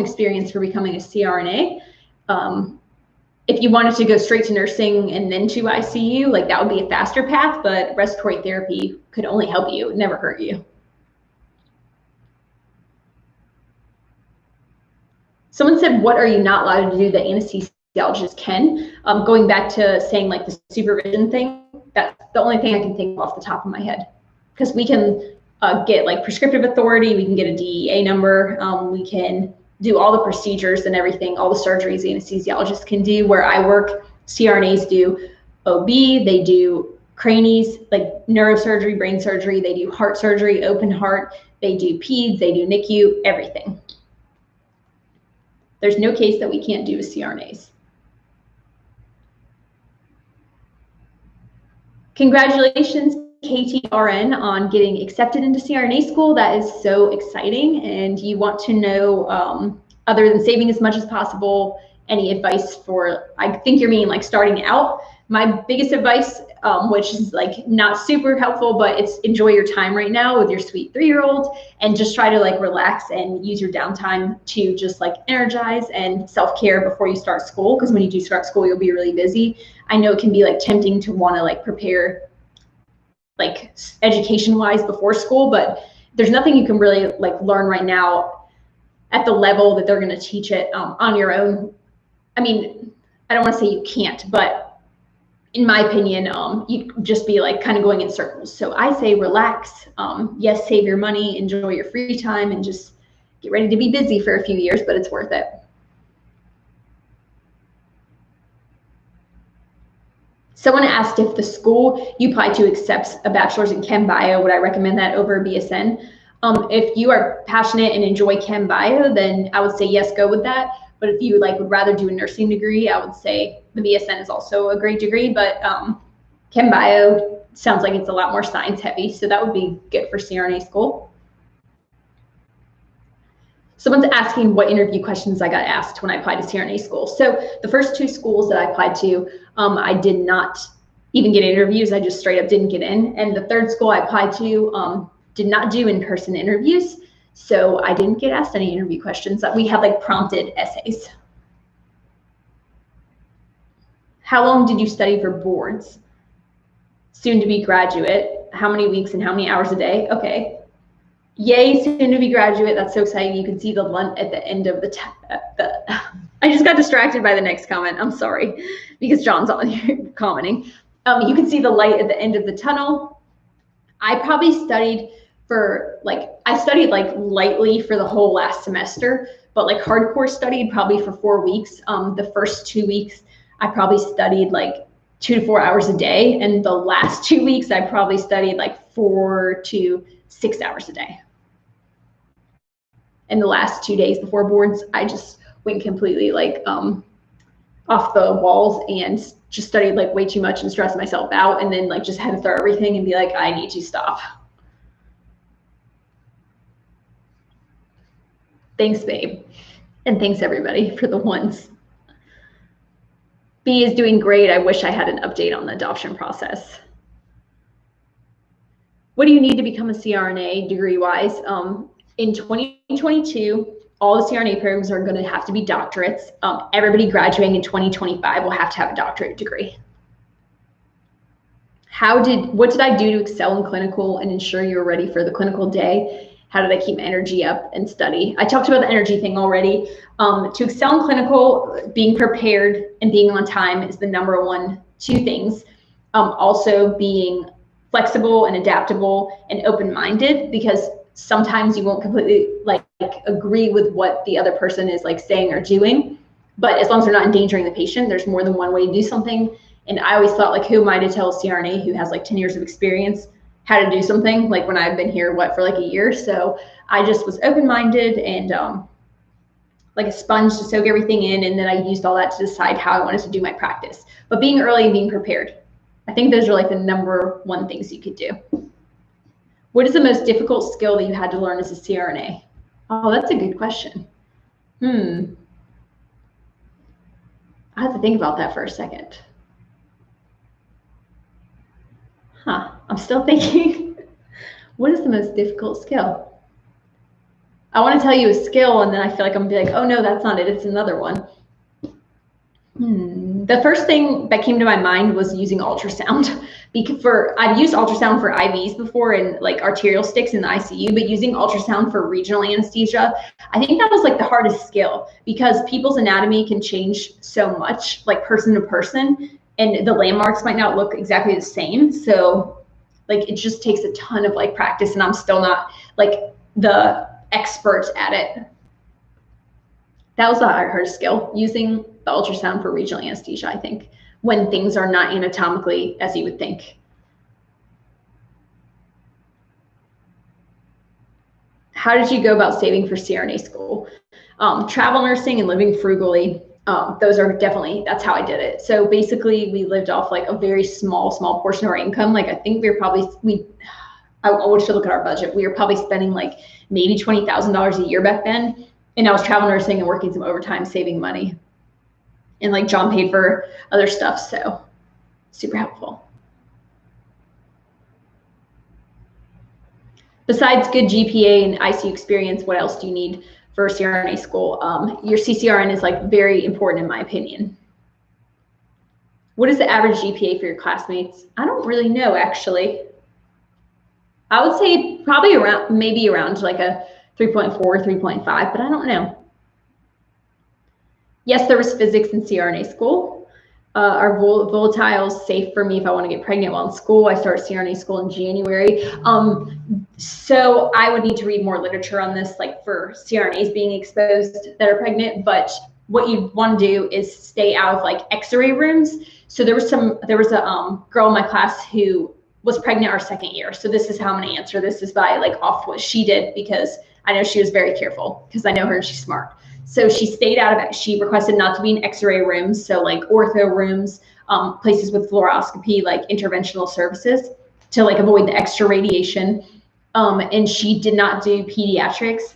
experience for becoming a CRNA. If you wanted to go straight to nursing and then to ICU, like that would be a faster path, but respiratory therapy could only help you, it would never hurt you. Someone said, what are you not allowed to do that anesthesiologists can? Going back to saying like the supervision thing, that's the only thing I can think of off the top of my head. Because we can get like prescriptive authority, we can get a DEA number, we can do all the procedures and everything, all the surgeries the anesthesiologist can do. Where I work, CRNAs do OB, they do cranies, like neurosurgery, brain surgery, they do heart surgery, open heart, they do peds, they do NICU, everything. There's no case that we can't do with CRNAs. Congratulations, KTRN, on getting accepted into CRNA school. That is so exciting. And you want to know, other than saving as much as possible, any advice for, I think you're meaning like starting out. My biggest advice, which is like not super helpful, but it's enjoy your time right now with your sweet 3-year-old, and just try to like relax and use your downtime to just like energize and self-care before you start school. Because when you do start school, you'll be really busy. I know it can be like tempting to want to like prepare like education wise before school, but there's nothing you can really like learn right now at the level that they're going to teach it on your own. I mean, I don't want to say you can't, but in my opinion, you just be like kind of going in circles. So I say relax. Yes, save your money, enjoy your free time, and just get ready to be busy for a few years, but it's worth it. Someone asked if the school you apply to accepts a bachelor's in chem bio, would I recommend that over BSN? If you are passionate and enjoy chem bio, then I would say yes, go with that. But if you like would rather do a nursing degree, I would say the BSN is also a great degree. But chem bio sounds like it's a lot more science heavy, so that would be good for CRNA school. Someone's asking what interview questions I got asked when I applied to CRNA school. So the first 2 schools that I applied to, I did not even get interviews. I just straight up didn't get in. And the 3rd school I applied to did not do in-person interviews. So I didn't get asked any interview questions. We had like prompted essays. How long did you study for boards? Soon to be graduate. How many weeks and how many hours a day? Okay. Yay, soon to be graduate. That's so exciting. You can see the light at the end of I just got distracted by the next comment. I'm sorry, because John's on here commenting. You can see the light at the end of the tunnel. I probably studied for I studied like lightly for the whole last semester, but like hardcore studied probably for 4 weeks. The first 2 weeks, I probably studied like 2 to 4 hours a day. And the last 2 weeks, I probably studied like 4 to 6 hours a day. And the last 2 days before boards, I just went completely like off the walls and just studied like way too much and stressed myself out, and then like just had to throw everything and be like, I need to stop. Thanks, babe. And thanks everybody for the ones. B is doing great. I wish I had an update on the adoption process. What do you need to become a CRNA degree-wise? In 2022, all the CRNA programs are going to have to be doctorates. Everybody graduating in 2025 will have to have a doctorate degree. What did I do to excel in clinical and ensure you're ready for the clinical day? How did I keep my energy up and study? I talked about the energy thing already. To excel in clinical, being prepared and being on time is the number 2 things. Also being flexible and adaptable and open-minded, because sometimes you won't completely like agree with what the other person is like saying or doing, but as long as they're not endangering the patient, there's more than one way to do something. And I always thought, like, who am I to tell a CRNA who has like 10 years of experience how to do something, like when I've been here for like a year? So I just was open-minded and like a sponge to soak everything in, and then I used all that to decide how I wanted to do my practice. But being early and being prepared, I think those are like the number 1 things you could do. What is the most difficult skill that you had to learn as a CRNA? Oh, that's a good question. I have to think about that for a second. I'm still thinking. What is the most difficult skill? I want to tell you a skill, and then I feel like I'm gonna be like, oh no, that's not it, it's another one. The first thing that came to my mind was using ultrasound. I've used ultrasound for IVs before and like arterial sticks in the ICU, but using ultrasound for regional anesthesia, I think that was like the hardest skill, because people's anatomy can change so much, like person to person, and the landmarks might not look exactly the same. So like it just takes a ton of like practice, and I'm still not like the expert at it. That was the hardest skill, using the ultrasound for regional anesthesia, I think, when things are not anatomically as you would think. How did you go about saving for CRNA school? Travel nursing and living frugally. Those are definitely, that's how I did it. So basically we lived off like a very small portion of our income. Like I think I wish to look at our budget. We were probably spending like maybe $20,000 a year back then. And I was travel nursing and working some overtime, saving money. And like John paid for other stuff, so super helpful. Besides good GPA and ICU experience, what else do you need for CRNA school? Your CCRN is like very important in my opinion. What is the average GPA for your classmates? I don't really know, actually. I would say probably maybe around like a 3.4, 3.5, but I don't know. Yes, there was physics in CRNA school. Are volatiles safe for me if I want to get pregnant while in school? I start CRNA school in January. So I would need to read more literature on this, like for CRNAs being exposed that are pregnant. But what you want to do is stay out of like X-ray rooms. So there was a girl in my class who was pregnant our second year. So this is how I'm going to answer. This is by like off what she did, because I know she was very careful, because I know her and she's smart. So she stayed out of it. She requested not to be in x-ray rooms, so like ortho rooms, places with fluoroscopy, like interventional services, to like avoid the extra radiation. And she did not do pediatrics,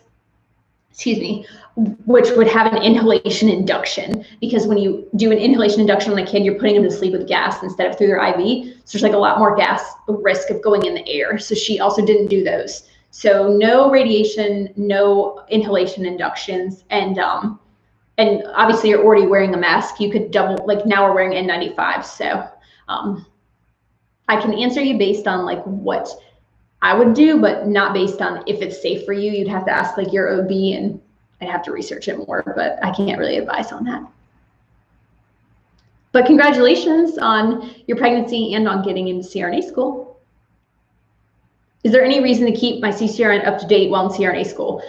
which would have an inhalation induction, because when you do an inhalation induction on a kid, you're putting them to sleep with gas instead of through their IV. So there's like a lot more gas risk of going in the air. So she also didn't do those. So no radiation, no inhalation inductions, and obviously you're already wearing a mask. You could double, like now we're wearing N95. So I can answer you based on like what I would do, but not based on if it's safe for you. You'd have to ask like your OB, and I'd have to research it more, but I can't really advise on that. But congratulations on your pregnancy and on getting into CRNA school. Is there any reason to keep my CCRN up to date while in CRNA school?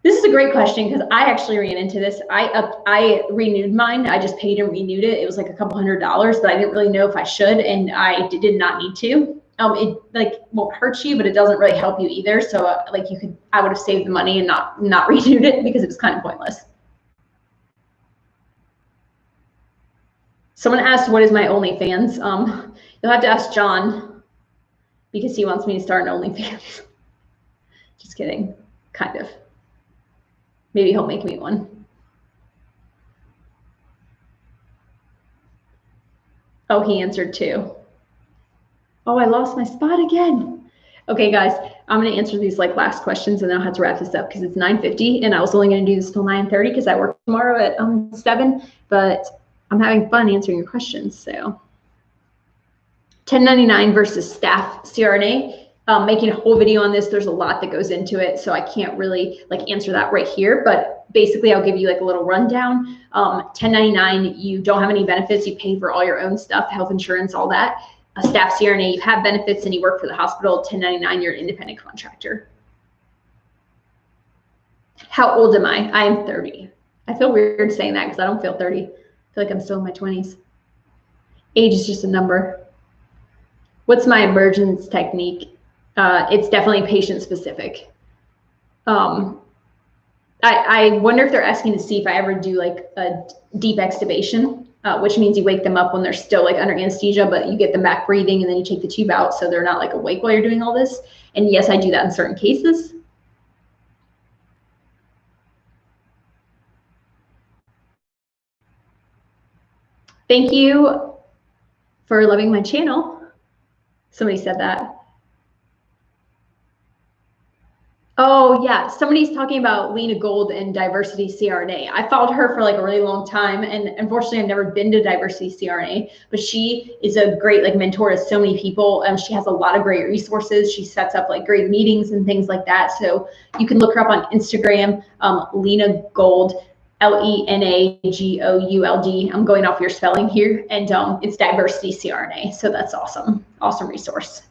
This is a great question, because I actually ran into this. I renewed mine. I just paid and renewed it. It was like a couple $100s, but I didn't really know if I should, and I did not need to. It like won't hurt you, but it doesn't really help you either. So like I would have saved the money and not renewed it, because it was kind of pointless. Someone asked, what is my OnlyFans? You'll have to ask Jon, because he wants me to start an OnlyFans. Just kidding, kind of. Maybe he'll make me one. Oh, he answered too. Oh, I lost my spot again. Okay, guys, I'm going to answer these like last questions, and then I'll have to wrap this up, because it's 9:50, and I was only going to do this till 9:30 because I work tomorrow at 7, but I'm having fun answering your questions. So 1099 versus staff CRNA. Making a whole video on this. There's a lot that goes into it, so I can't really like answer that right here, but basically I'll give you like a little rundown. 1099, you don't have any benefits. You pay for all your own stuff, health insurance, all that. A staff CRNA, you have benefits and you work for the hospital. 1099, you're an independent contractor. How old am I? I am 30. I feel weird saying that because I don't feel 30. I feel like I'm still in my 20s. Age is just a number. What's my emergence technique? It's definitely patient specific. I wonder if they're asking to see if I ever do like a deep extubation, which means you wake them up when they're still like under anesthesia, but you get them back breathing, and then you take the tube out so they're not like awake while you're doing all this. And yes, I do that in certain cases. Thank you for loving my channel. Somebody said that. Oh yeah, somebody's talking about Lena Gold and Diversity CRNA. I followed her for like a really long time, and unfortunately I've never been to Diversity CRNA, but she is a great like mentor to so many people. She has a lot of great resources. She sets up like great meetings and things like that. So you can look her up on Instagram, Lena Gold, LENAGOULD. I'm going off your spelling here, and it's Diversity CRNA. So that's awesome, awesome resource.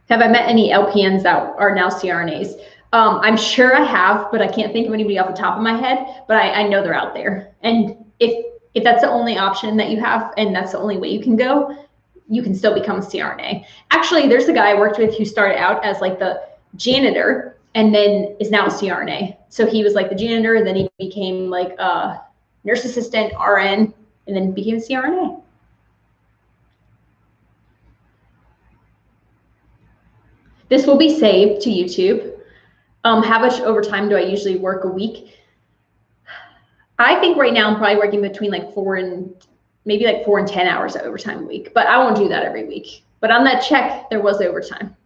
Have I met any LPNs that are now CRNAs? I'm sure I have, but I can't think of anybody off the top of my head, but I know they're out there. And if that's the only option that you have, and that's the only way you can go, you can still become a CRNA. Actually, there's a guy I worked with who started out as like the janitor and then is now a CRNA. So he was like the janitor, and then he became like a nurse assistant, RN, and then became a CRNA. This will be saved to YouTube. How much overtime do I usually work a week? I think right now I'm probably working between like 4 and 10 hours of overtime a week, but I won't do that every week. But on that check, there was overtime.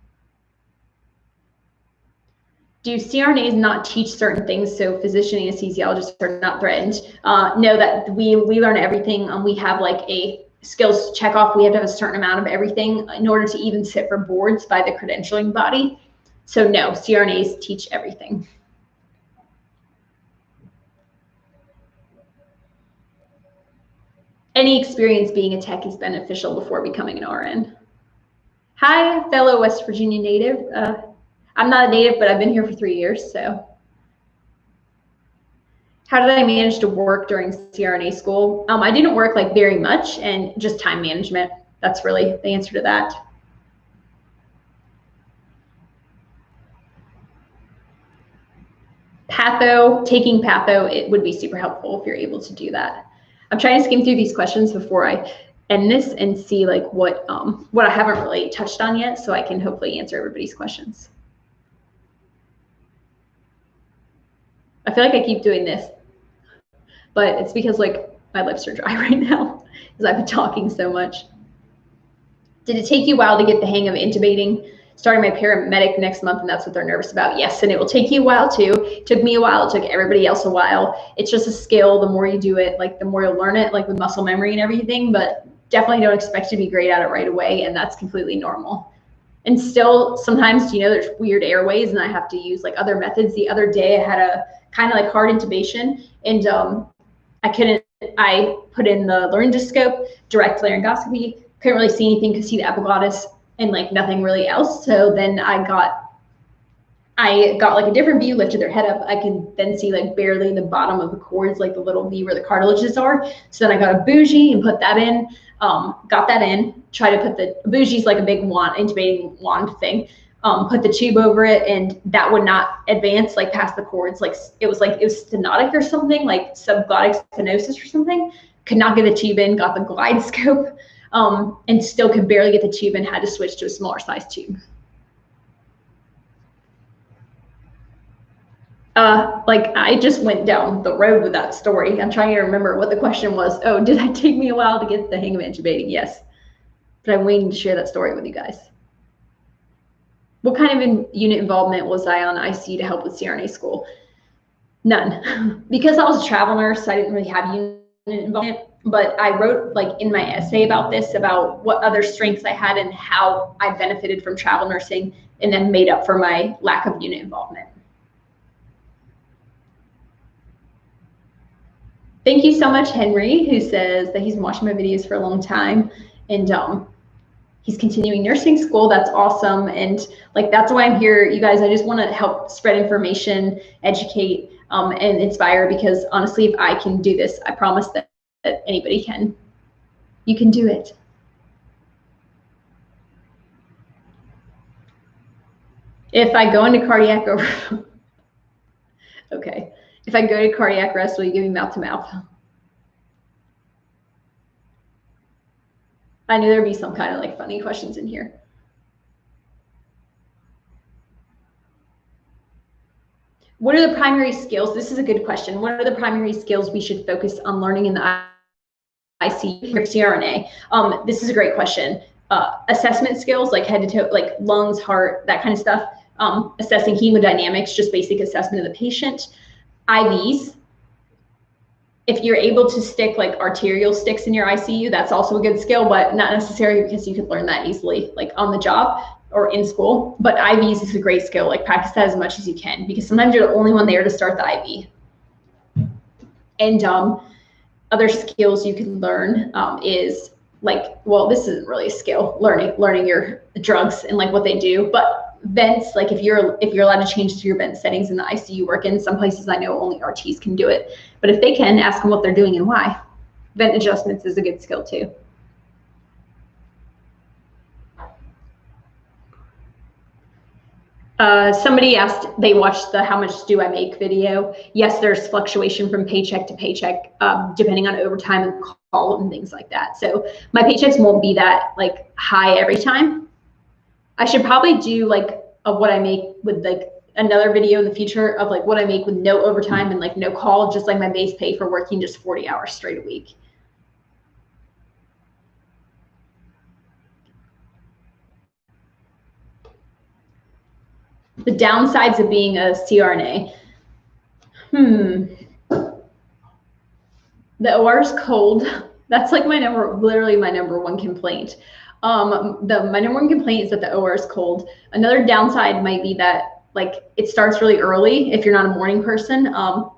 Do CRNAs not teach certain things so physician anesthesiologists are not threatened? No, that we learn everything. We have like a skills checkoff. We have to have a certain amount of everything in order to even sit for boards by the credentialing body. So no, CRNAs teach everything. Any experience being a tech is beneficial before becoming an RN. Hi, fellow West Virginia native. I'm not a native, but I've been here for 3 years, so. How did I manage to work during CRNA school? I didn't work like very much, and just time management. That's really the answer to that. Taking patho, it would be super helpful if you're able to do that. I'm trying to skim through these questions before I end this and see like what I haven't really touched on yet, so I can hopefully answer everybody's questions. I feel like I keep doing this, but it's because like my lips are dry right now because I've been talking so much. Did it take you a while to get the hang of intubating? Starting my paramedic next month, and that's what they're nervous about. Yes, and it will take you a while too. It took me a while. It took everybody else a while. It's just a skill. The more you do it, like the more you'll learn it, like with muscle memory and everything. But definitely don't expect to be great at it right away, and that's completely normal. And still, sometimes, you know, there's weird airways, and I have to use like other methods. The other day, I had a kind of like hard intubation, and I put in the laryngoscope, direct laryngoscopy. Couldn't really see anything, could see the epiglottis and like nothing really else. So then I got like a different view, lifted their head up. I could then see like barely the bottom of the cords, like the little V where the cartilages are. So then I got a bougie and put that in, got that in, try to put the bougie's like a big wand, intubating wand thing. Put the tube over it, and that would not advance like past the cords. Like it was stenotic or something, like subglottic stenosis or something. Could not get the tube in, got the glide scope. And still could barely get the tube and had to switch to a smaller size tube. Like I just went down the road with that story. I'm trying to remember what the question was. Oh, did it take me a while to get the hang of intubating? Yes. But I'm waiting to share that story with you guys. What kind of unit involvement was I on ICU to help with CRNA school? None. Because I was a travel nurse, I didn't really have unit involvement. But I wrote like in my essay about this, about what other strengths I had and how I benefited from travel nursing, and then made up for my lack of unit involvement. Thank you so much, Henry, who says that he's been watching my videos for a long time, and he's continuing nursing school. That's awesome. And like, that's why I'm here, you guys. I just want to help spread information, educate, and inspire, because honestly, if I can do this, I promise that anybody can. You can do it. If I go into cardiac okay. If I go to cardiac arrest, will you give me mouth to mouth? I knew there'd be some kind of like funny questions in here. What are the primary skills? This is a good question. What are the primary skills we should focus on learning in the ICU or CRNA? This is a great question. Assessment skills, like head to toe, like lungs, heart, that kind of stuff. Assessing hemodynamics, just basic assessment of the patient. IVs. If you're able to stick like arterial sticks in your ICU, that's also a good skill, but not necessary, because you could learn that easily, like on the job or in school. But IVs is a great skill. Like practice that as much as you can, because sometimes you're the only one there to start the IV. And other skills you can learn is like, well, this isn't really a skill, learning your drugs and like what they do, but vents, like if you're allowed to change to your vent settings in the ICU work in. Some places I know only RTs can do it, but if they can, ask them what they're doing and why. Vent adjustments is a good skill too. Somebody asked, they watched the how much do I make video. Yes, there's fluctuation from paycheck to paycheck, depending on overtime and call and things like that. So my paychecks won't be that like high every time. I should probably do like what I make with like another video in the future of like what I make with no overtime and like no call, just like my base pay for working just 40 hours straight a week. The downsides of being a CRNA. The OR is cold. That's like literally my number one complaint. My number one complaint is that the OR is cold. Another downside might be that like it starts really early if you're not a morning person.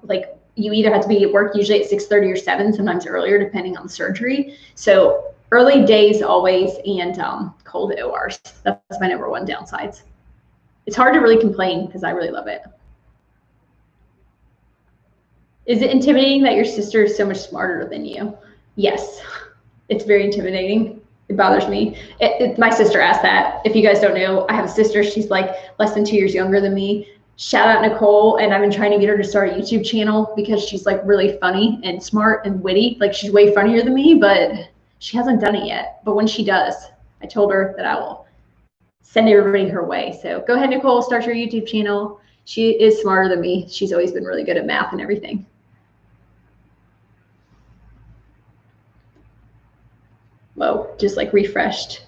Like you either have to be at work usually at 6:30 or 7, sometimes earlier depending on the surgery. So early days always, and cold ORs. That's my number one downsides. It's hard to really complain because I really love it. Is it intimidating that your sister is so much smarter than you? Yes, it's very intimidating. It bothers me. My sister asked that. If you guys don't know, I have a sister. She's like less than 2 years younger than me. Shout out Nicole. And I've been trying to get her to start a YouTube channel because she's like really funny and smart and witty. Like she's way funnier than me, but she hasn't done it yet. But when she does, I told her that I will send everybody her way. So go ahead, Nicole, start your YouTube channel. She is smarter than me. She's always been really good at math and everything. Whoa, just like refreshed.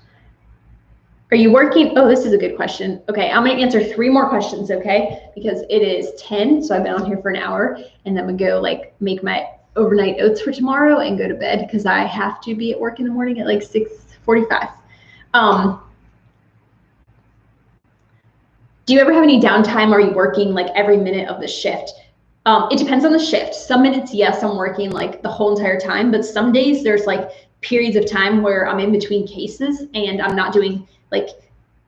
Are you working? Oh, this is a good question. Okay, I'm gonna answer 3 more questions, okay? Because it is 10, so I've been on here for an hour, and then I'm gonna go like make my overnight oats for tomorrow and go to bed because I have to be at work in the morning at like 6:45. Do you ever have any downtime? Are you working like every minute of the shift? It depends on the shift. Some minutes, yes, I'm working like the whole entire time, but some days there's like periods of time where I'm in between cases and I'm not doing like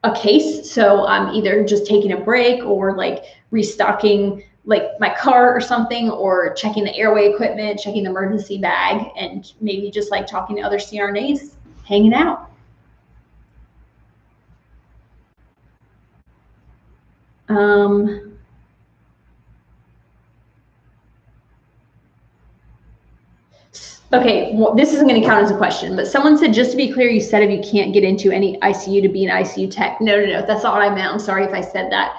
a case. So I'm either just taking a break or like restocking like my car or something, or checking the airway equipment, checking the emergency bag, and maybe just like talking to other CRNAs, hanging out. Okay, well, this isn't going to count as a question, but someone said, just to be clear, you said if you can't get into any ICU to be an ICU tech. No, that's not what I meant. I'm sorry if I said that.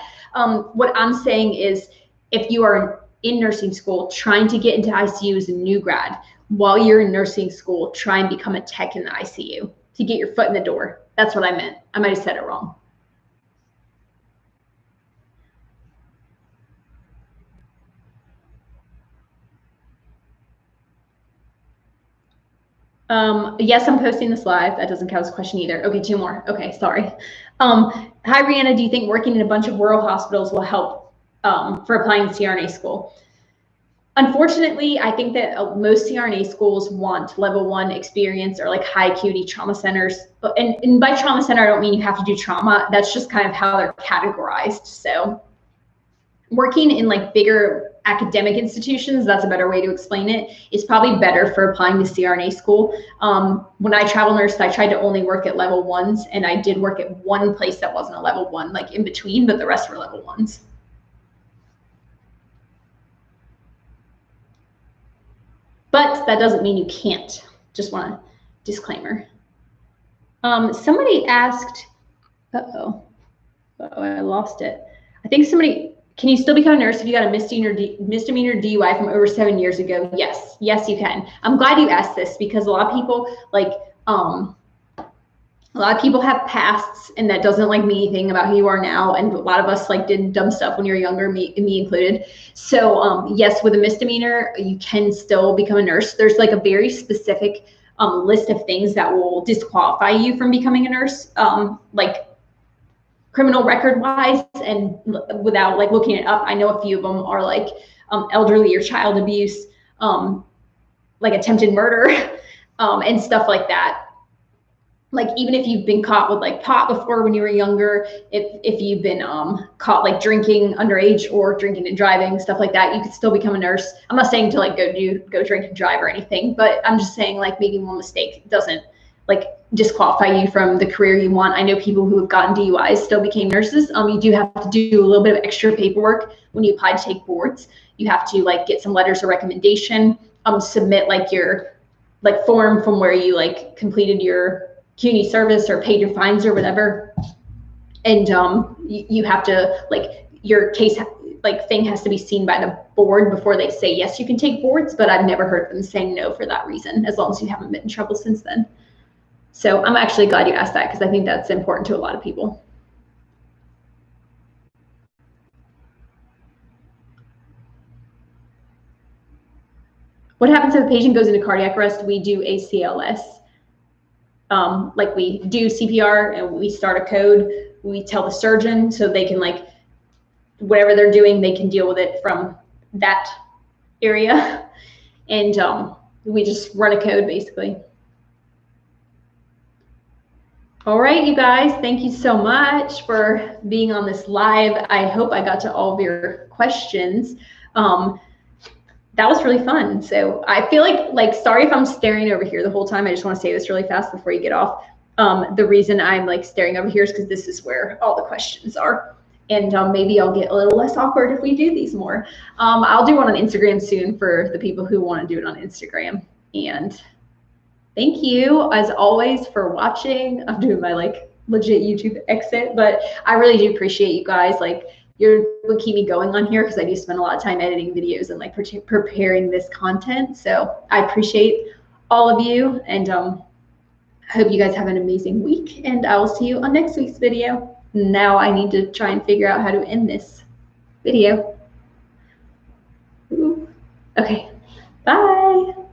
What I'm saying is if you are in nursing school trying to get into ICU as a new grad, while you're in nursing school, try and become a tech in the ICU to get your foot in the door. That's what I meant. I might have said it wrong. Yes, I'm posting this live. That doesn't count as a question either. Okay, 2 more. Okay, sorry. Hi, Rihanna. Do you think working in a bunch of rural hospitals will help for applying to CRNA school? Unfortunately, I think that most CRNA schools want level 1 experience or like high acuity trauma centers. And by trauma center, I don't mean you have to do trauma. That's just kind of how they're categorized. So working in like bigger academic institutions, that's a better way to explain it, is probably better for applying to CRNA school. When I travel nursed, I tried to only work at level 1s, and I did work at one place that wasn't a level 1, like in between, but the rest were level 1s. But that doesn't mean you can't. Just want a disclaimer. Somebody asked, uh-oh, I lost it. I think somebody, can you still become a nurse if you got a misdemeanor DUI from over 7 years ago? Yes, you can. I'm glad you asked this because a lot of people like, a lot of people have pasts, and that doesn't like mean anything about who you are now. And a lot of us like did dumb stuff when you were younger, me included. So yes, with a misdemeanor, you can still become a nurse. There's like a very specific list of things that will disqualify you from becoming a nurse, like criminal record wise, and without like looking it up, I know a few of them are like elderly or child abuse, like attempted murder, and stuff like that. Like even if you've been caught with like pot before when you were younger, if you've been caught like drinking underage or drinking and driving, stuff like that, you could still become a nurse. I'm not saying to like go drink and drive or anything, but I'm just saying like making one mistake doesn't like disqualify you from the career you want. I know people who have gotten DUIs still became nurses. You do have to do a little bit of extra paperwork when you apply to take boards. You have to like get some letters of recommendation, submit like your like form from where you like completed your community service or paid your fines or whatever. And you have to like your case like thing has to be seen by the board before they say yes you can take boards, but I've never heard them saying no for that reason, as long as you haven't been in trouble since then. So I'm actually glad you asked that because I think that's important to a lot of people. What happens if a patient goes into cardiac arrest? We do ACLS. Like we do CPR and we start a code. We tell the surgeon so they can like, whatever they're doing, they can deal with it from that area. And we just run a code basically. All right, you guys, thank you so much for being on this live. I hope I got to all of your questions. That was really fun. So I feel like sorry if I'm staring over here the whole time. I just want to say this really fast before you get off. The reason I'm like staring over here is because this is where all the questions are. And maybe I'll get a little less awkward if we do these more. I'll do one on Instagram soon for the people who want to do it on Instagram. And thank you, as always, for watching. I'm doing my like legit YouTube exit, but I really do appreciate you guys. Like, you're what keep me going on here because I do spend a lot of time editing videos and like preparing this content. So I appreciate all of you, and I hope you guys have an amazing week, and I will see you on next week's video. Now I need to try and figure out how to end this video. Ooh. Okay, bye.